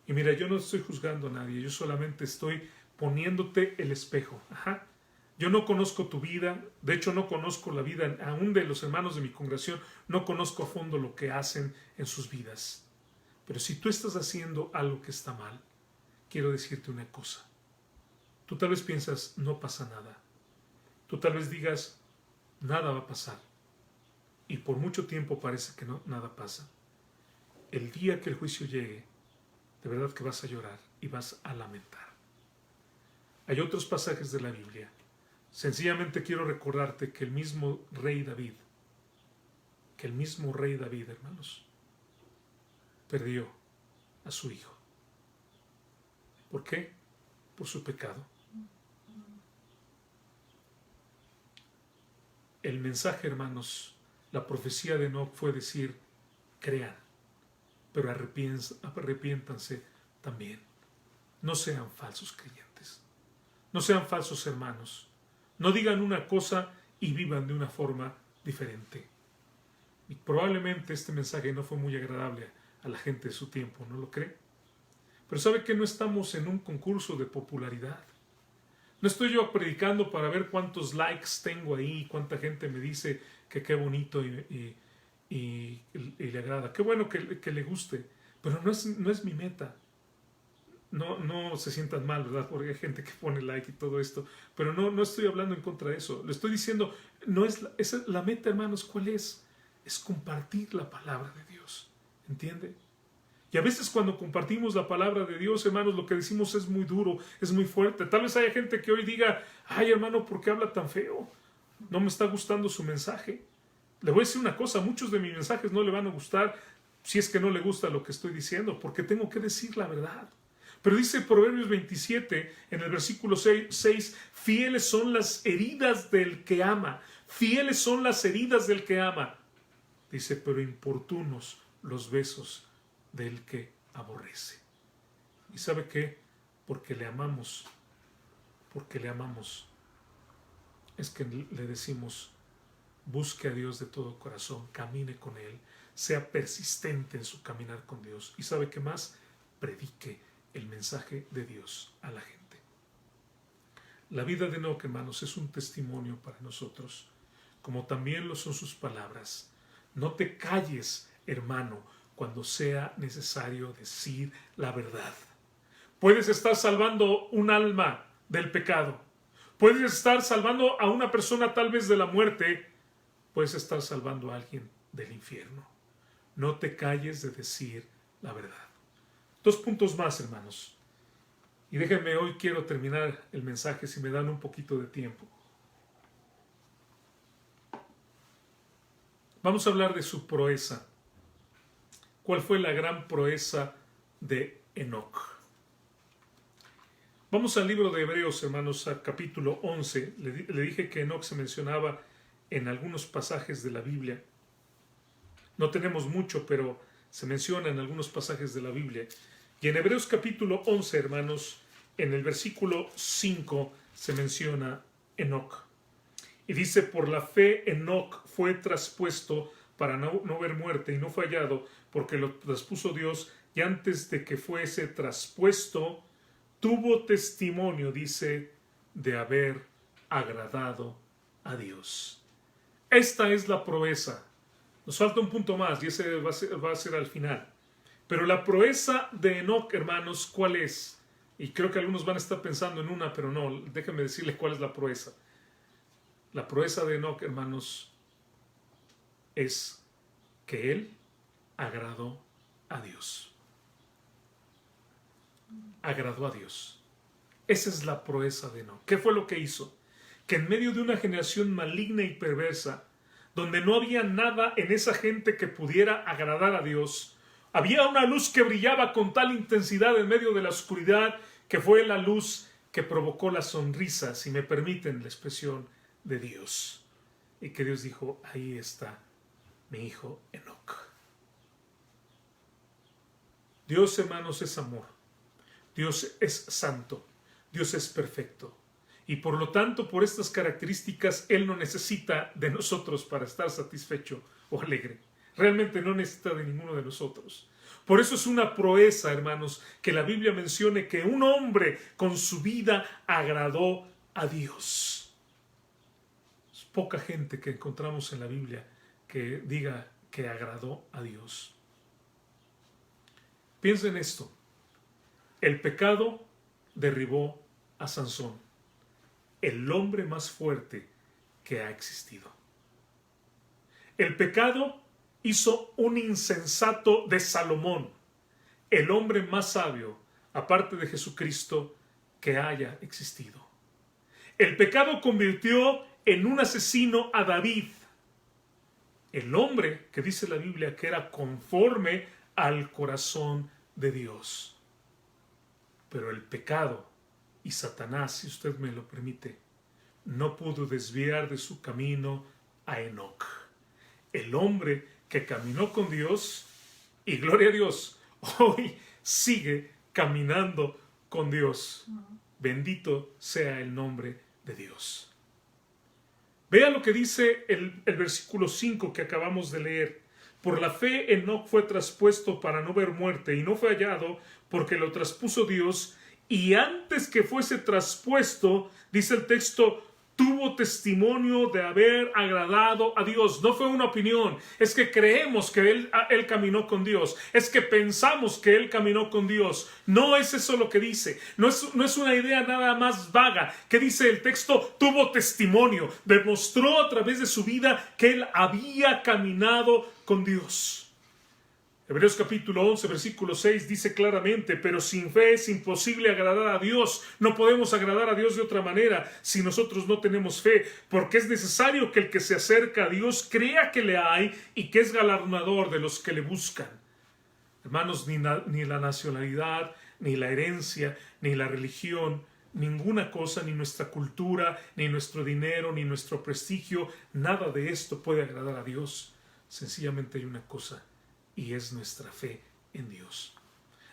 Y mira, yo no estoy juzgando a nadie, yo solamente estoy poniéndote el espejo. Yo no conozco tu vida, de hecho no conozco la vida aún de los hermanos de mi congregación, no conozco a fondo lo que hacen en sus vidas. Pero si tú estás haciendo algo que está mal, quiero decirte una cosa. Tú tal vez piensas, no pasa nada. Tú tal vez digas, nada va a pasar. Y por mucho tiempo parece que nada pasa. El día que el juicio llegue, de verdad que vas a llorar y vas a lamentar. Hay otros pasajes de la Biblia. Sencillamente quiero recordarte que el mismo rey David, hermanos, perdió a su hijo. ¿Por qué? Por su pecado. El mensaje, hermanos, la profecía de Enoc fue decir, crean, pero arrepiéntanse también. No sean falsos creyentes. No sean falsos hermanos. No digan una cosa y vivan de una forma diferente. Y probablemente este mensaje no fue muy agradable a la gente de su tiempo, ¿no lo cree? Pero sabe que no estamos en un concurso de popularidad. No estoy yo predicando para ver cuántos likes tengo ahí, cuánta gente me dice que qué bonito y le agrada. Qué bueno que le guste, pero no es mi meta. No se sientan mal, ¿verdad? Porque hay gente que pone like y todo esto, pero no estoy hablando en contra de eso. Le estoy diciendo, la meta, hermanos, ¿cuál es? Es compartir la palabra de Dios. ¿Entiende? Y a veces cuando compartimos la palabra de Dios, hermanos, lo que decimos es muy duro, es muy fuerte. Tal vez haya gente que hoy diga, ay, hermano, ¿por qué habla tan feo? No me está gustando su mensaje. Le voy a decir una cosa, muchos de mis mensajes no le van a gustar si es que no le gusta lo que estoy diciendo, porque tengo que decir la verdad. Pero dice Proverbios 27, en el versículo 6, fieles son las heridas del que ama. Fieles son las heridas del que ama. Dice, pero importunos los besos del que aborrece. ¿Y sabe qué? Porque le amamos. Es que le decimos, busque a Dios de todo corazón, camine con Él, sea persistente en su caminar con Dios. ¿Y sabe qué más? Predique el mensaje de Dios a la gente. La vida de Enoc, hermanos, es un testimonio para nosotros, como también lo son sus palabras. No te calles, hermano, cuando sea necesario decir la verdad. Puedes estar salvando un alma del pecado. Puedes estar salvando a una persona tal vez de la muerte. Puedes estar salvando a alguien del infierno. No te calles de decir la verdad. 2 puntos más, hermanos. Y déjenme, hoy quiero terminar el mensaje si me dan un poquito de tiempo. Vamos a hablar de su proeza. ¿Cuál fue la gran proeza de Enoc? Vamos al libro de Hebreos, hermanos, a capítulo 11. Le dije que Enoc se mencionaba en algunos pasajes de la Biblia. No tenemos mucho, pero se menciona en algunos pasajes de la Biblia. Y en Hebreos capítulo 11, hermanos, en el versículo 5 se menciona Enoc. Y dice, por la fe Enoc fue traspuesto para no ver muerte y no fue hallado porque lo traspuso Dios, y antes de que fuese traspuesto tuvo testimonio, dice, de haber agradado a Dios. Esta es la proeza. Nos falta un punto más y ese va a ser al final. Pero la proeza de Enoc, hermanos, ¿cuál es? Y creo que algunos van a estar pensando en una, pero no, déjenme decirles cuál es la proeza. La proeza de Enoc, hermanos, es que él agradó a Dios. Agradó a Dios. Esa es la proeza de Enoc. ¿Qué fue lo que hizo? Que en medio de una generación maligna y perversa, donde no había nada en esa gente que pudiera agradar a Dios, Había una luz que brillaba con tal intensidad en medio de la oscuridad que fue la luz que provocó la sonrisa, si me permiten la expresión, de Dios. Y que Dios dijo, ahí está mi hijo Enoc. Dios, hermanos, es amor. Dios es santo. Dios es perfecto. Y por lo tanto, por estas características, Él no necesita de nosotros para estar satisfecho o alegre. Realmente no necesita de ninguno de nosotros. Por eso es una proeza, hermanos, que la Biblia mencione que un hombre con su vida agradó a Dios. Es poca gente que encontramos en la Biblia que diga que agradó a Dios. Piensa en esto. El pecado derribó a Sansón, el hombre más fuerte que ha existido. El pecado hizo un insensato de Salomón, el hombre más sabio, aparte de Jesucristo, que haya existido. El pecado convirtió en un asesino a David, el hombre que dice la Biblia que era conforme al corazón de Dios. Pero el pecado y Satanás, si usted me lo permite, no pudo desviar de su camino a Enoc, el hombre que caminó con Dios, y gloria a Dios, hoy sigue caminando con Dios. Bendito sea el nombre de Dios. Vea lo que dice el versículo 5 que acabamos de leer. Por la fe Enoc fue traspuesto para no ver muerte, y no fue hallado porque lo traspuso Dios, y antes que fuese traspuesto, dice el texto, tuvo testimonio de haber agradado a Dios. No fue una opinión, es que creemos que él caminó con Dios, es que pensamos que él caminó con Dios. No es eso lo que dice, no es una idea nada más vaga. Que dice el texto, tuvo testimonio, demostró a través de su vida que él había caminado con Dios. Hebreos capítulo 11, versículo 6 dice claramente, pero sin fe es imposible agradar a Dios. No podemos agradar a Dios de otra manera si nosotros no tenemos fe, porque es necesario que el que se acerca a Dios crea que le hay y que es galardonador de los que le buscan. Hermanos, ni la nacionalidad, ni la herencia, ni la religión, ninguna cosa, ni nuestra cultura, ni nuestro dinero, ni nuestro prestigio, nada de esto puede agradar a Dios. Sencillamente hay una cosa, y es nuestra fe en Dios.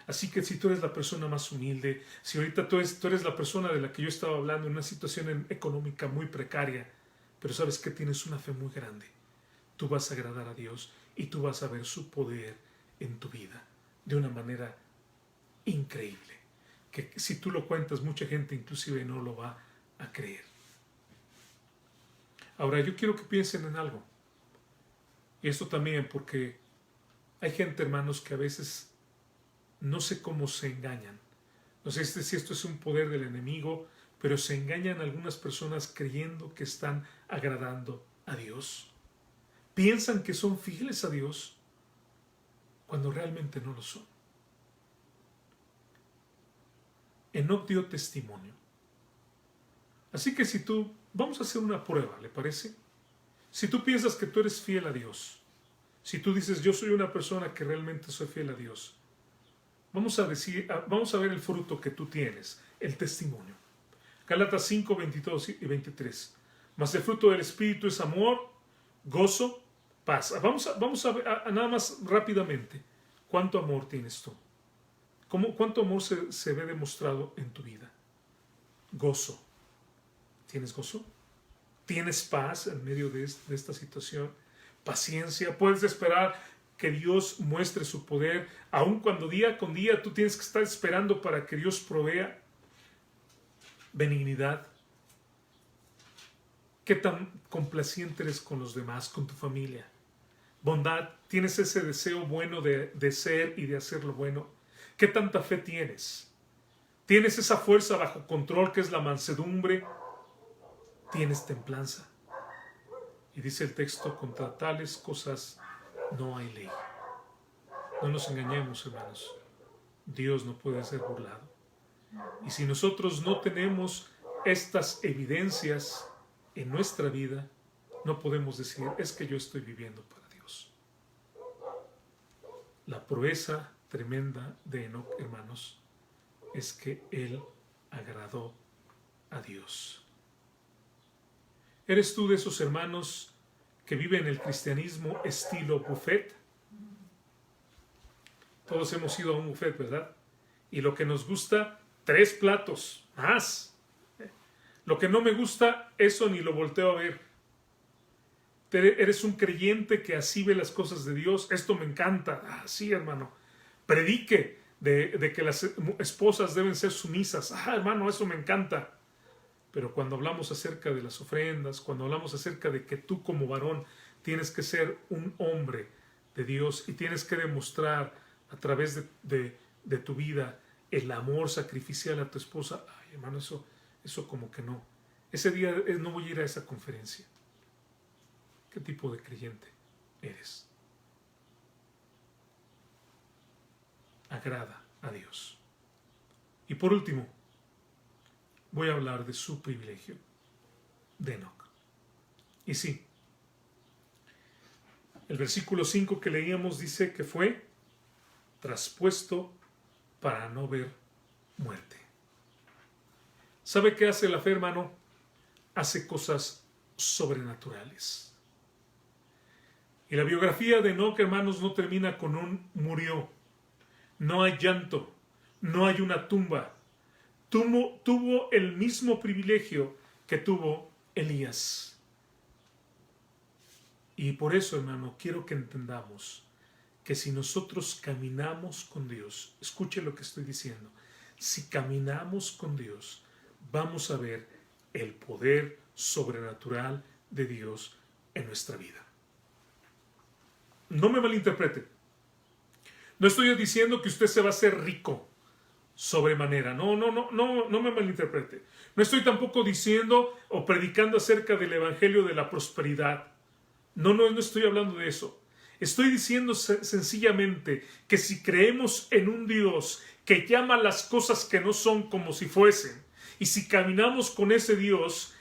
Así que si tú eres la persona más humilde, si ahorita tú eres la persona de la que yo estaba hablando en una situación económica muy precaria, pero sabes que tienes una fe muy grande, tú vas a agradar a Dios y tú vas a ver su poder en tu vida de una manera increíble, que si tú lo cuentas mucha gente inclusive no lo va a creer. Ahora yo quiero que piensen en algo, y esto también porque hay gente, hermanos, que a veces no sé cómo se engañan. No sé si esto es un poder del enemigo, pero se engañan algunas personas creyendo que están agradando a Dios. Piensan que son fieles a Dios cuando realmente no lo son. Enoc dio testimonio. Así que vamos a hacer una prueba, ¿le parece? Si tú piensas que tú eres fiel a Dios, si tú dices, yo soy una persona que realmente soy fiel a Dios, vamos a ver el fruto que tú tienes, el testimonio. Gálatas 5, 22 y 23. Mas el fruto del Espíritu es amor, gozo, paz. Vamos a ver nada más rápidamente. ¿Cuánto amor tienes tú? ¿Cuánto amor se ve demostrado en tu vida? Gozo. ¿Tienes gozo? ¿Tienes paz en medio de esta situación? Paciencia, puedes esperar que Dios muestre su poder, aun cuando día con día tú tienes que estar esperando para que Dios provea. Benignidad. ¿Qué tan complaciente eres con los demás, con tu familia? Bondad, ¿tienes ese deseo bueno de ser y de hacer lo bueno? ¿Qué tanta fe tienes? ¿Tienes esa fuerza bajo control que es la mansedumbre? ¿Tienes templanza? Y dice el texto, contra tales cosas no hay ley. No nos engañemos, hermanos. Dios no puede ser burlado. Y si nosotros no tenemos estas evidencias en nuestra vida, no podemos decir, es que yo estoy viviendo para Dios. La proeza tremenda de Enoc, hermanos, es que él agradó a Dios. ¿Eres tú de esos hermanos que viven el cristianismo estilo buffet? Todos hemos ido a un buffet, ¿verdad? Y lo que nos gusta, 3 platos, más. Lo que no me gusta, eso ni lo volteo a ver. Eres un creyente que así ve las cosas de Dios. Esto me encanta. Ah, sí, hermano. Predique de que las esposas deben ser sumisas. Ah, hermano, eso me encanta. Pero cuando hablamos acerca de las ofrendas, cuando hablamos acerca de que tú como varón tienes que ser un hombre de Dios y tienes que demostrar a través de tu vida el amor sacrificial a tu esposa, ay, hermano, eso como que no. Ese día no voy a ir a esa conferencia. ¿Qué tipo de creyente eres? Agrada a Dios. Y por último, voy a hablar de su privilegio, de Enoc. Y sí, el versículo 5 que leíamos dice que fue traspuesto para no ver muerte. ¿Sabe qué hace la fe, hermano? Hace cosas sobrenaturales. Y la biografía de Enoc, hermanos, no termina con un murió. No hay llanto, no hay una tumba. Tuvo el mismo privilegio que tuvo Elías. Y por eso, hermano, quiero que entendamos que si nosotros caminamos con Dios, escuche lo que estoy diciendo, si caminamos con Dios, vamos a ver el poder sobrenatural de Dios en nuestra vida. No me malinterprete. No estoy diciendo que usted se va a hacer rico sobremanera. No me malinterprete. No estoy tampoco diciendo o predicando acerca del evangelio de la prosperidad. No estoy hablando de eso. Estoy diciendo sencillamente que si creemos en un Dios que llama las cosas que no son como si fuesen, y si caminamos con ese Dios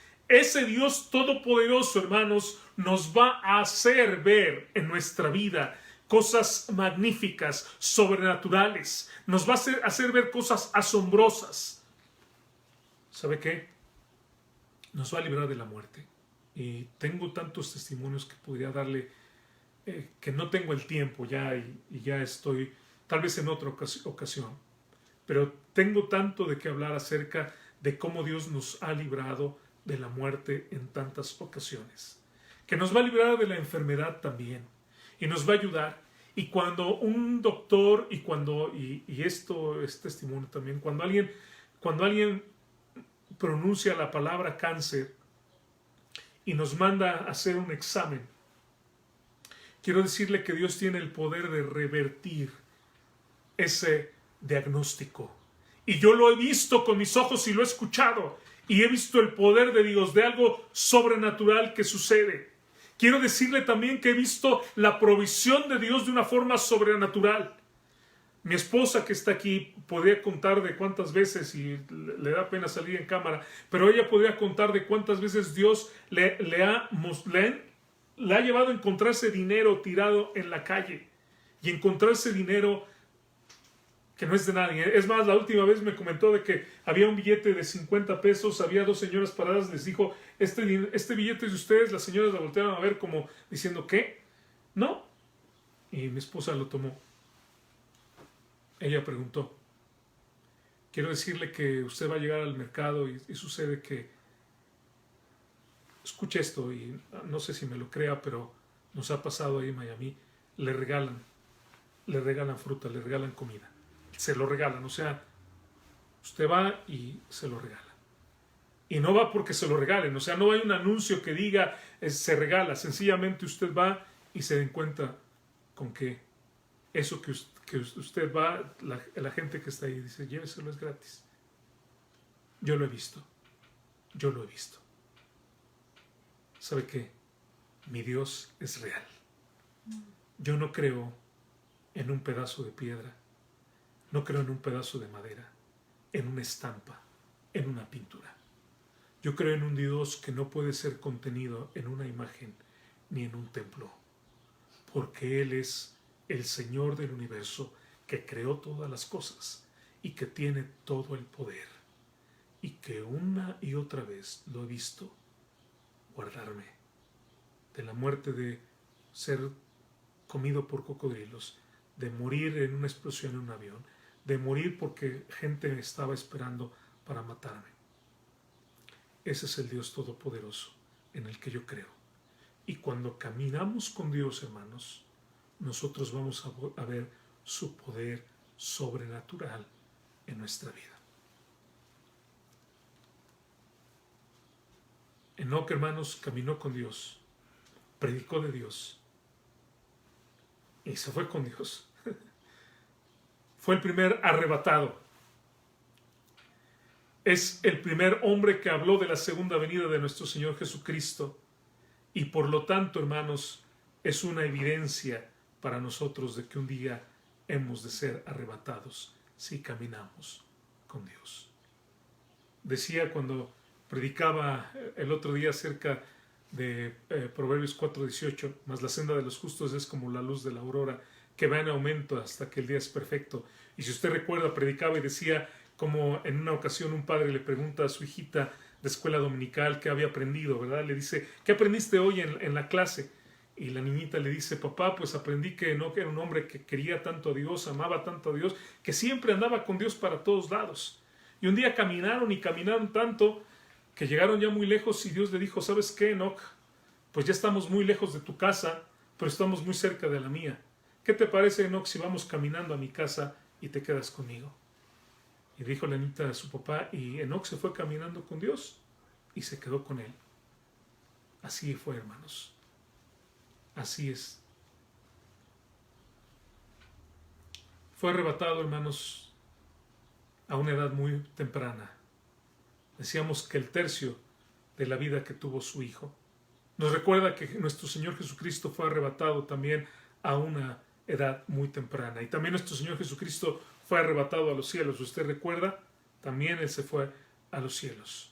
todopoderoso, hermanos, nos va a hacer ver en nuestra vida cosas magníficas, sobrenaturales. Nos va a hacer ver cosas asombrosas. ¿Sabe qué? Nos va a librar de la muerte. Y tengo tantos testimonios que podría darle, que no tengo el tiempo ya y ya estoy, tal vez en otra ocasión. Pero tengo tanto de qué hablar acerca de cómo Dios nos ha librado de la muerte en tantas ocasiones. Que nos va a librar de la enfermedad también. Y nos va a ayudar. Y cuando un doctor, y esto es testimonio también, cuando alguien pronuncia la palabra cáncer y nos manda a hacer un examen, quiero decirle que Dios tiene el poder de revertir ese diagnóstico. Y yo lo he visto con mis ojos y lo he escuchado. Y he visto el poder de Dios, de algo sobrenatural que sucede. Quiero decirle también que he visto la provisión de Dios de una forma sobrenatural. Mi esposa que está aquí podría contar de cuántas veces, y le da pena salir en cámara, pero ella podría contar de cuántas veces Dios le ha llevado a encontrarse dinero tirado en la calle y encontrarse dinero que no es de nadie. Es más, la última vez me comentó de que había un billete de 50 pesos, había 2 señoras paradas, les dijo, este billete es de ustedes. Las señoras la voltearon a ver como diciendo, ¿qué? No. Y mi esposa lo tomó. Ella preguntó, quiero decirle que usted va a llegar al mercado y sucede que, escuche esto y no sé si me lo crea, pero nos ha pasado ahí en Miami, le regalan fruta, le regalan comida. Se lo regalan, o sea, usted va y se lo regalan. Y no va porque se lo regalen, o sea, no hay un anuncio que diga se regala, sencillamente usted va y se encuentra con que eso que usted va, la gente que está ahí dice, lléveselo, es gratis. Yo lo he visto. ¿Sabe qué? Mi Dios es real. Yo no creo en un pedazo de piedra. No creo en un pedazo de madera, en una estampa, en una pintura. Yo creo en un Dios que no puede ser contenido en una imagen ni en un templo, porque Él es el Señor del universo, que creó todas las cosas y que tiene todo el poder, y que una y otra vez lo he visto guardarme de la muerte, de ser comido por cocodrilos, de morir en una explosión en un avión, de morir porque gente me estaba esperando para matarme. Ese es el Dios Todopoderoso en el que yo creo. Y cuando caminamos con Dios, hermanos, nosotros vamos a ver su poder sobrenatural en nuestra vida. Enoc, hermanos, caminó con Dios, predicó de Dios y se fue con Dios. Fue el primer arrebatado. Es el primer hombre que habló de la segunda venida de nuestro Señor Jesucristo, y por lo tanto, hermanos, es una evidencia para nosotros de que un día hemos de ser arrebatados si caminamos con Dios. Decía cuando predicaba el otro día acerca de Proverbios 4:18, mas la senda de los justos es como la luz de la aurora, que va en aumento hasta que el día es perfecto. Y si usted recuerda, predicaba y decía como en una ocasión un padre le pregunta a su hijita de escuela dominical qué había aprendido, ¿verdad? Le dice, ¿qué aprendiste hoy en la clase? Y la niñita le dice, papá, pues aprendí que Enoc era un hombre que quería tanto a Dios, amaba tanto a Dios, que siempre andaba con Dios para todos lados. Y un día caminaron y caminaron tanto que llegaron ya muy lejos y Dios le dijo, ¿sabes qué, Enoc? Pues ya estamos muy lejos de tu casa, pero estamos muy cerca de la mía. ¿Qué te parece, Enoc, si vamos caminando a mi casa y te quedas conmigo? Y dijo la niñita a su papá, y Enoc se fue caminando con Dios y se quedó con él. Así fue, hermanos. Así es. Fue arrebatado, hermanos, a una edad muy temprana. Decíamos que el tercio de la vida que tuvo su hijo. Nos recuerda que nuestro Señor Jesucristo fue arrebatado también a una edad muy temprana. Y también nuestro Señor Jesucristo fue arrebatado a los cielos. ¿Usted recuerda? También Él se fue a los cielos.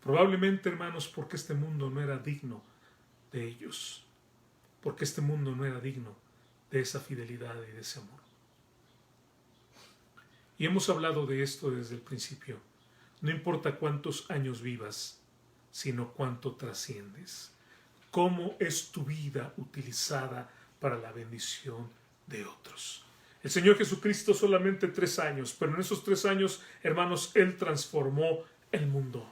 Probablemente, hermanos, porque este mundo no era digno de ellos. Porque este mundo no era digno de esa fidelidad y de ese amor. Y hemos hablado de esto desde el principio. No importa cuántos años vivas, sino cuánto trasciendes. ¿Cómo es tu vida utilizada para la bendición de otros? El Señor Jesucristo solamente 3 años, pero en esos 3 años, hermanos, Él transformó el mundo.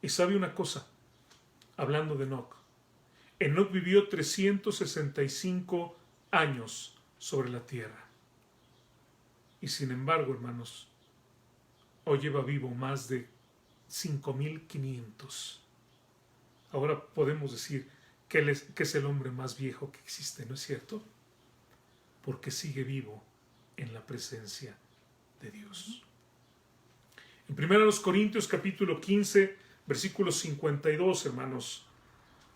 Y sabe una cosa, hablando de Enoc. Enoc vivió 365 años sobre la tierra. Y sin embargo, hermanos, hoy lleva vivo más de 5,500. Ahora podemos decir que es el hombre más viejo que existe, ¿no es cierto? Porque sigue vivo en la presencia de Dios. En 1 Corintios capítulo 15, versículo 52, hermanos,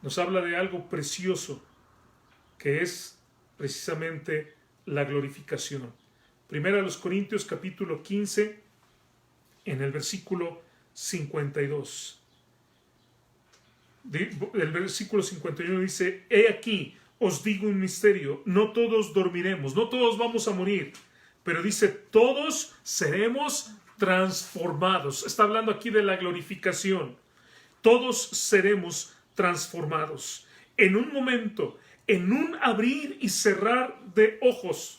nos habla de algo precioso que es precisamente la glorificación. 1 Corintios capítulo 15, en el versículo 52. El versículo 51 dice, he aquí, os digo un misterio, no todos dormiremos, no todos vamos a morir, pero dice, todos seremos transformados. Está hablando aquí de la glorificación. Todos seremos transformados. En un momento, en un abrir y cerrar de ojos,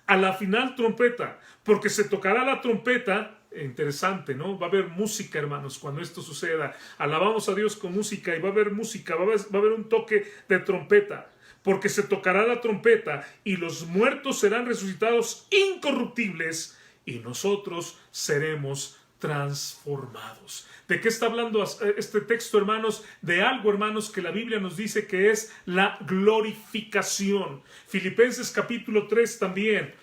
a la final trompeta, porque se tocará la trompeta. Interesante, ¿no? Va a haber música, hermanos, cuando esto suceda. Alabamos a Dios con música y va a haber música, va a haber un toque de trompeta, porque se tocará la trompeta y los muertos serán resucitados incorruptibles y nosotros seremos transformados. ¿De qué está hablando este texto, hermanos? De algo, hermanos, que la Biblia nos dice que es la glorificación. Filipenses capítulo 3 también.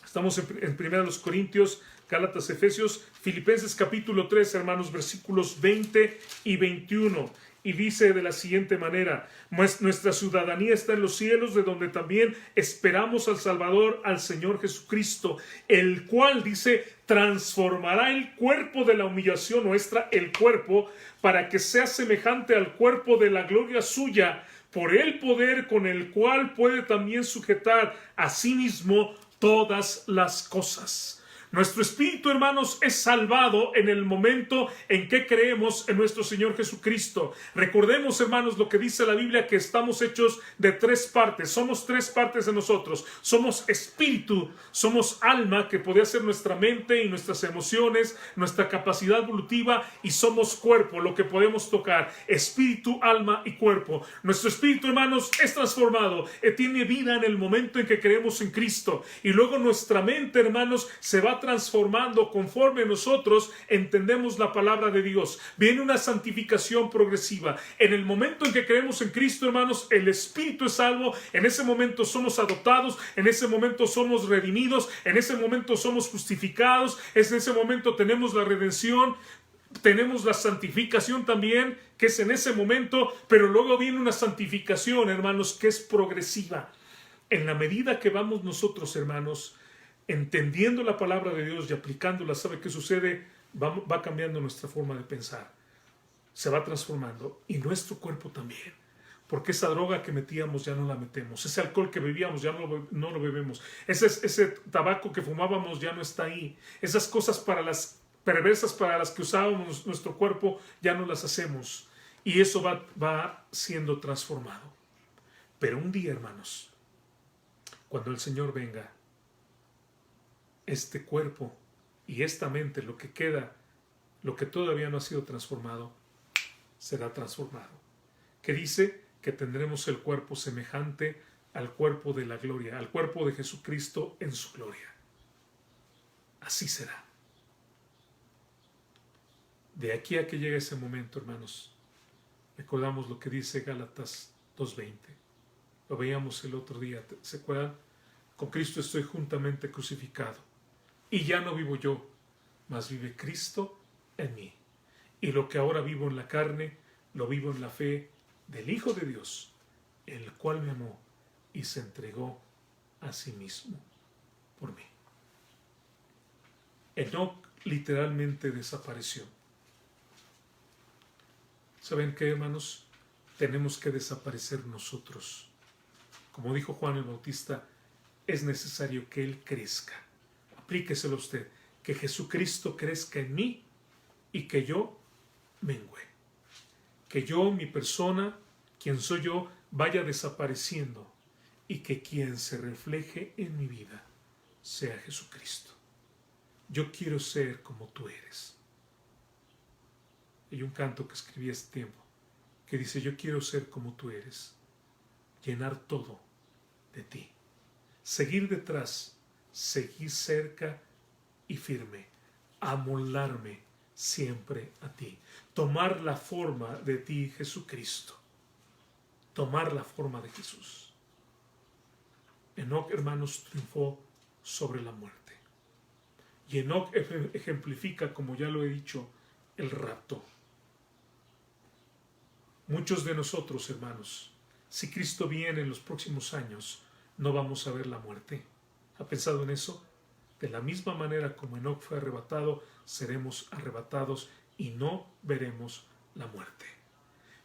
Estamos en 1 Corintios, Gálatas, Efesios, Filipenses capítulo 3, hermanos, versículos 20 y 21. Y dice de la siguiente manera, nuestra ciudadanía está en los cielos, de donde también esperamos al Salvador, al Señor Jesucristo, el cual, dice, transformará el cuerpo de la humillación nuestra, el cuerpo, para que sea semejante al cuerpo de la gloria suya, por el poder con el cual puede también sujetar a sí mismo todas las cosas. Nuestro espíritu, hermanos, es salvado en el momento en que creemos en nuestro Señor Jesucristo. Recordemos, hermanos, lo que dice la Biblia, que estamos hechos de tres partes. Somos tres partes de nosotros. Somos espíritu, somos alma, que puede ser nuestra mente y nuestras emociones, nuestra capacidad evolutiva, y somos cuerpo, lo que podemos tocar. Espíritu, alma y cuerpo. Nuestro espíritu, hermanos, es transformado, tiene vida en el momento en que creemos en Cristo. Y luego nuestra mente, hermanos, se va transformando conforme nosotros entendemos la palabra de Dios. Viene una santificación progresiva. En el momento en que creemos en Cristo, hermanos, el espíritu es salvo. En ese momento somos adoptados, en ese momento somos redimidos, en ese momento somos justificados, en ese momento tenemos la redención, tenemos la santificación también, que es en ese momento, pero luego viene una santificación, hermanos, que es progresiva. En la medida que vamos nosotros, hermanos, entendiendo la palabra de Dios y aplicándola, ¿sabe qué sucede? Va cambiando nuestra forma de pensar, se va transformando, y nuestro cuerpo también, porque esa droga que metíamos ya no la metemos, ese alcohol que bebíamos ya no lo bebemos, ese tabaco que fumábamos ya no está ahí, esas cosas perversas para las que usábamos nuestro cuerpo ya no las hacemos, y eso va siendo transformado. Pero un día, hermanos, cuando el Señor venga, este cuerpo y esta mente, lo que queda, lo que todavía no ha sido transformado, será transformado. Que dice que tendremos el cuerpo semejante al cuerpo de la gloria, al cuerpo de Jesucristo en su gloria. Así será. De aquí a que llegue ese momento, hermanos, recordamos lo que dice Gálatas 2:20. Lo veíamos el otro día, ¿se acuerdan? Con Cristo estoy juntamente crucificado. Y ya no vivo yo, mas vive Cristo en mí. Y lo que ahora vivo en la carne, lo vivo en la fe del Hijo de Dios, el cual me amó y se entregó a sí mismo por mí. Enoc literalmente desapareció. ¿Saben qué, hermanos? Tenemos que desaparecer nosotros. Como dijo Juan el Bautista, es necesario que Él crezca. Aplíqueselo usted, que Jesucristo crezca en mí y que yo mengüe. Que yo, mi persona, quien soy yo, vaya desapareciendo y que quien se refleje en mi vida sea Jesucristo. Yo quiero ser como tú eres. Hay un canto que escribí hace tiempo que dice: yo quiero ser como tú eres, llenar todo de ti, seguir detrás, seguir cerca y firme, amoldarme siempre a ti, tomar la forma de ti, Jesucristo, tomar la forma de Jesús. Enoc, hermanos, triunfó sobre la muerte, y Enoc ejemplifica, como ya lo he dicho, el rapto. Muchos de nosotros, hermanos, si Cristo viene en los próximos años, no vamos a ver la muerte. ¿Ha pensado en eso? De la misma manera como Enoc fue arrebatado, seremos arrebatados y no veremos la muerte.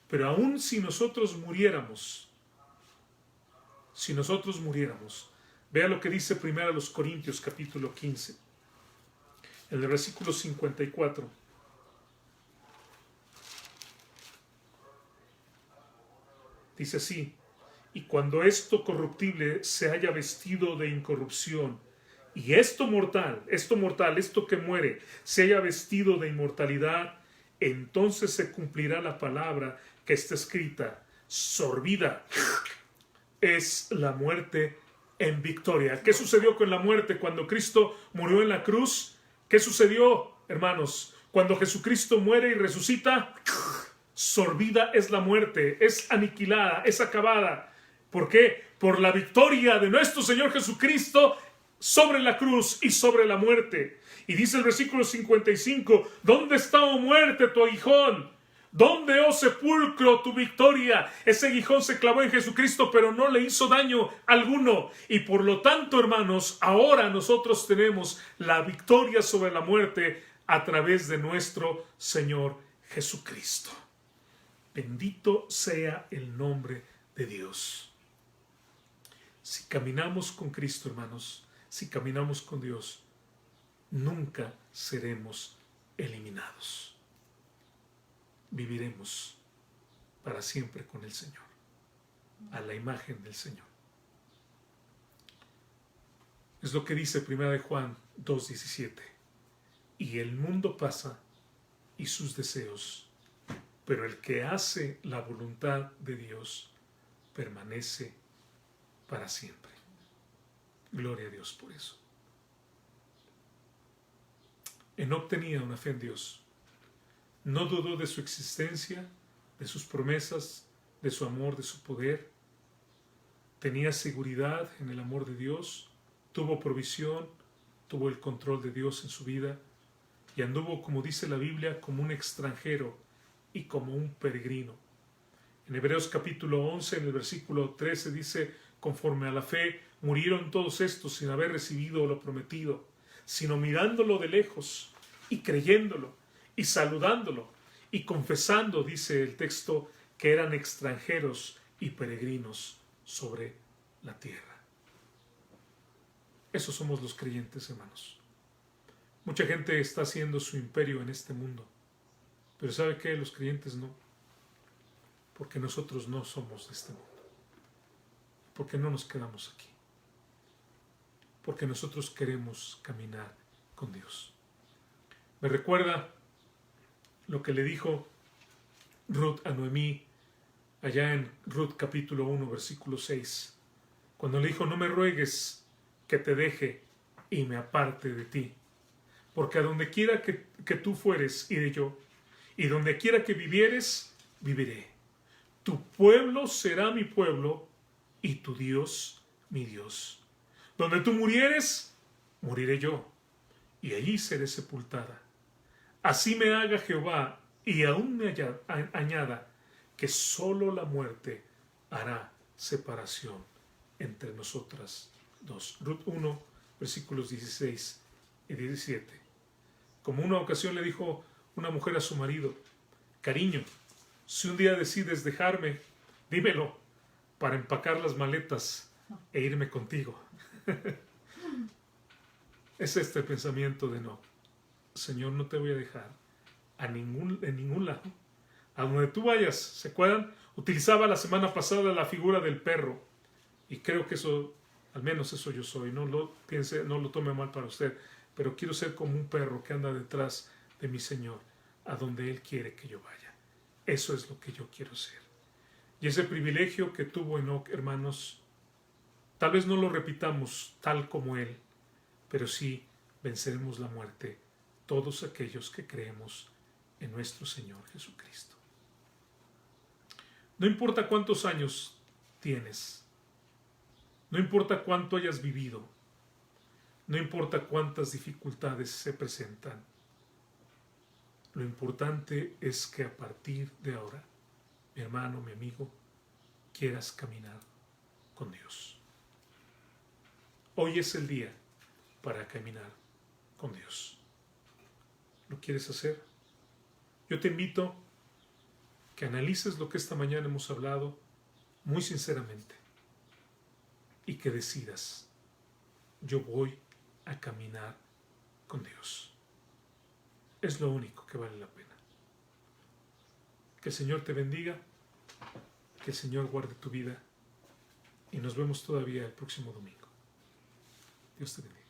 Pero aún si nosotros muriéramos, vea lo que dice 1 Corintios capítulo 15, en el versículo 54. Dice así: y cuando esto corruptible se haya vestido de incorrupción, y esto mortal, esto que muere, se haya vestido de inmortalidad, entonces se cumplirá la palabra que está escrita: sorbida es la muerte en victoria. ¿Qué sucedió con la muerte cuando Cristo murió en la cruz? ¿Qué sucedió, hermanos? Cuando Jesucristo muere y resucita, sorbida es la muerte, es aniquilada, es acabada. ¿Por qué? Por la victoria de nuestro Señor Jesucristo sobre la cruz y sobre la muerte. Y dice el versículo 55: ¿dónde está, oh muerte, tu aguijón? ¿Dónde, oh sepulcro, tu victoria? Ese aguijón se clavó en Jesucristo, pero no le hizo daño alguno. Y por lo tanto, hermanos, ahora nosotros tenemos la victoria sobre la muerte a través de nuestro Señor Jesucristo. Bendito sea el nombre de Dios. Si caminamos con Cristo, hermanos, si caminamos con Dios, nunca seremos eliminados. Viviremos para siempre con el Señor, a la imagen del Señor. Es lo que dice 1 Juan 2:17. Y el mundo pasa y sus deseos, pero el que hace la voluntad de Dios permanece para siempre. Gloria a Dios por eso. Enoc tenía una fe en Dios. No dudó de su existencia, de sus promesas, de su amor, de su poder. Tenía seguridad en el amor de Dios, tuvo provisión, tuvo el control de Dios en su vida y anduvo, como dice la Biblia, como un extranjero y como un peregrino. En Hebreos capítulo 11, en el versículo 13 dice: conforme a la fe murieron todos estos sin haber recibido lo prometido, sino mirándolo de lejos y creyéndolo y saludándolo y confesando, dice el texto, que eran extranjeros y peregrinos sobre la tierra. Esos somos los creyentes, hermanos. Mucha gente está haciendo su imperio en este mundo, pero ¿sabe qué? Los creyentes no, porque nosotros no somos de este mundo, porque no nos quedamos aquí, porque nosotros queremos caminar con Dios. Me recuerda lo que le dijo Ruth a Noemí allá en Ruth capítulo 1 versículo 6, cuando le dijo: no me ruegues que te deje y me aparte de ti, porque a donde quiera que tú fueres, iré yo, y donde quiera que vivieres, viviré. Tu pueblo será mi pueblo, y tu Dios mi Dios. Donde tú murieres, moriré yo, y allí seré sepultada. Así me haga Jehová, y aún me añada, que solo la muerte hará separación entre nosotras dos. Ruth 1, versículos 16 y 17. Como una ocasión le dijo una mujer a su marido: cariño, si un día decides dejarme, dímelo para empacar las maletas e irme contigo. Es este el pensamiento de no. Señor, no te voy a dejar en ningún lado. A donde tú vayas, ¿se acuerdan? Utilizaba la semana pasada la figura del perro. Y creo que eso, al menos eso yo soy. No lo piense, no lo tome mal para usted. Pero quiero ser como un perro que anda detrás de mi Señor, a donde Él quiere que yo vaya. Eso es lo que yo quiero ser. Y ese privilegio que tuvo Enoc, hermanos, tal vez no lo repitamos tal como Él, pero sí venceremos la muerte todos aquellos que creemos en nuestro Señor Jesucristo. No importa cuántos años tienes, no importa cuánto hayas vivido, no importa cuántas dificultades se presentan, lo importante es que a partir de ahora, mi hermano, mi amigo, quieras caminar con Dios. Hoy es el día para caminar con Dios. ¿Lo quieres hacer? Yo te invito que analices lo que esta mañana hemos hablado muy sinceramente y que decidas: yo voy a caminar con Dios. Es lo único que vale la pena. Que el Señor te bendiga, que el Señor guarde tu vida y nos vemos todavía el próximo domingo. Dios te bendiga.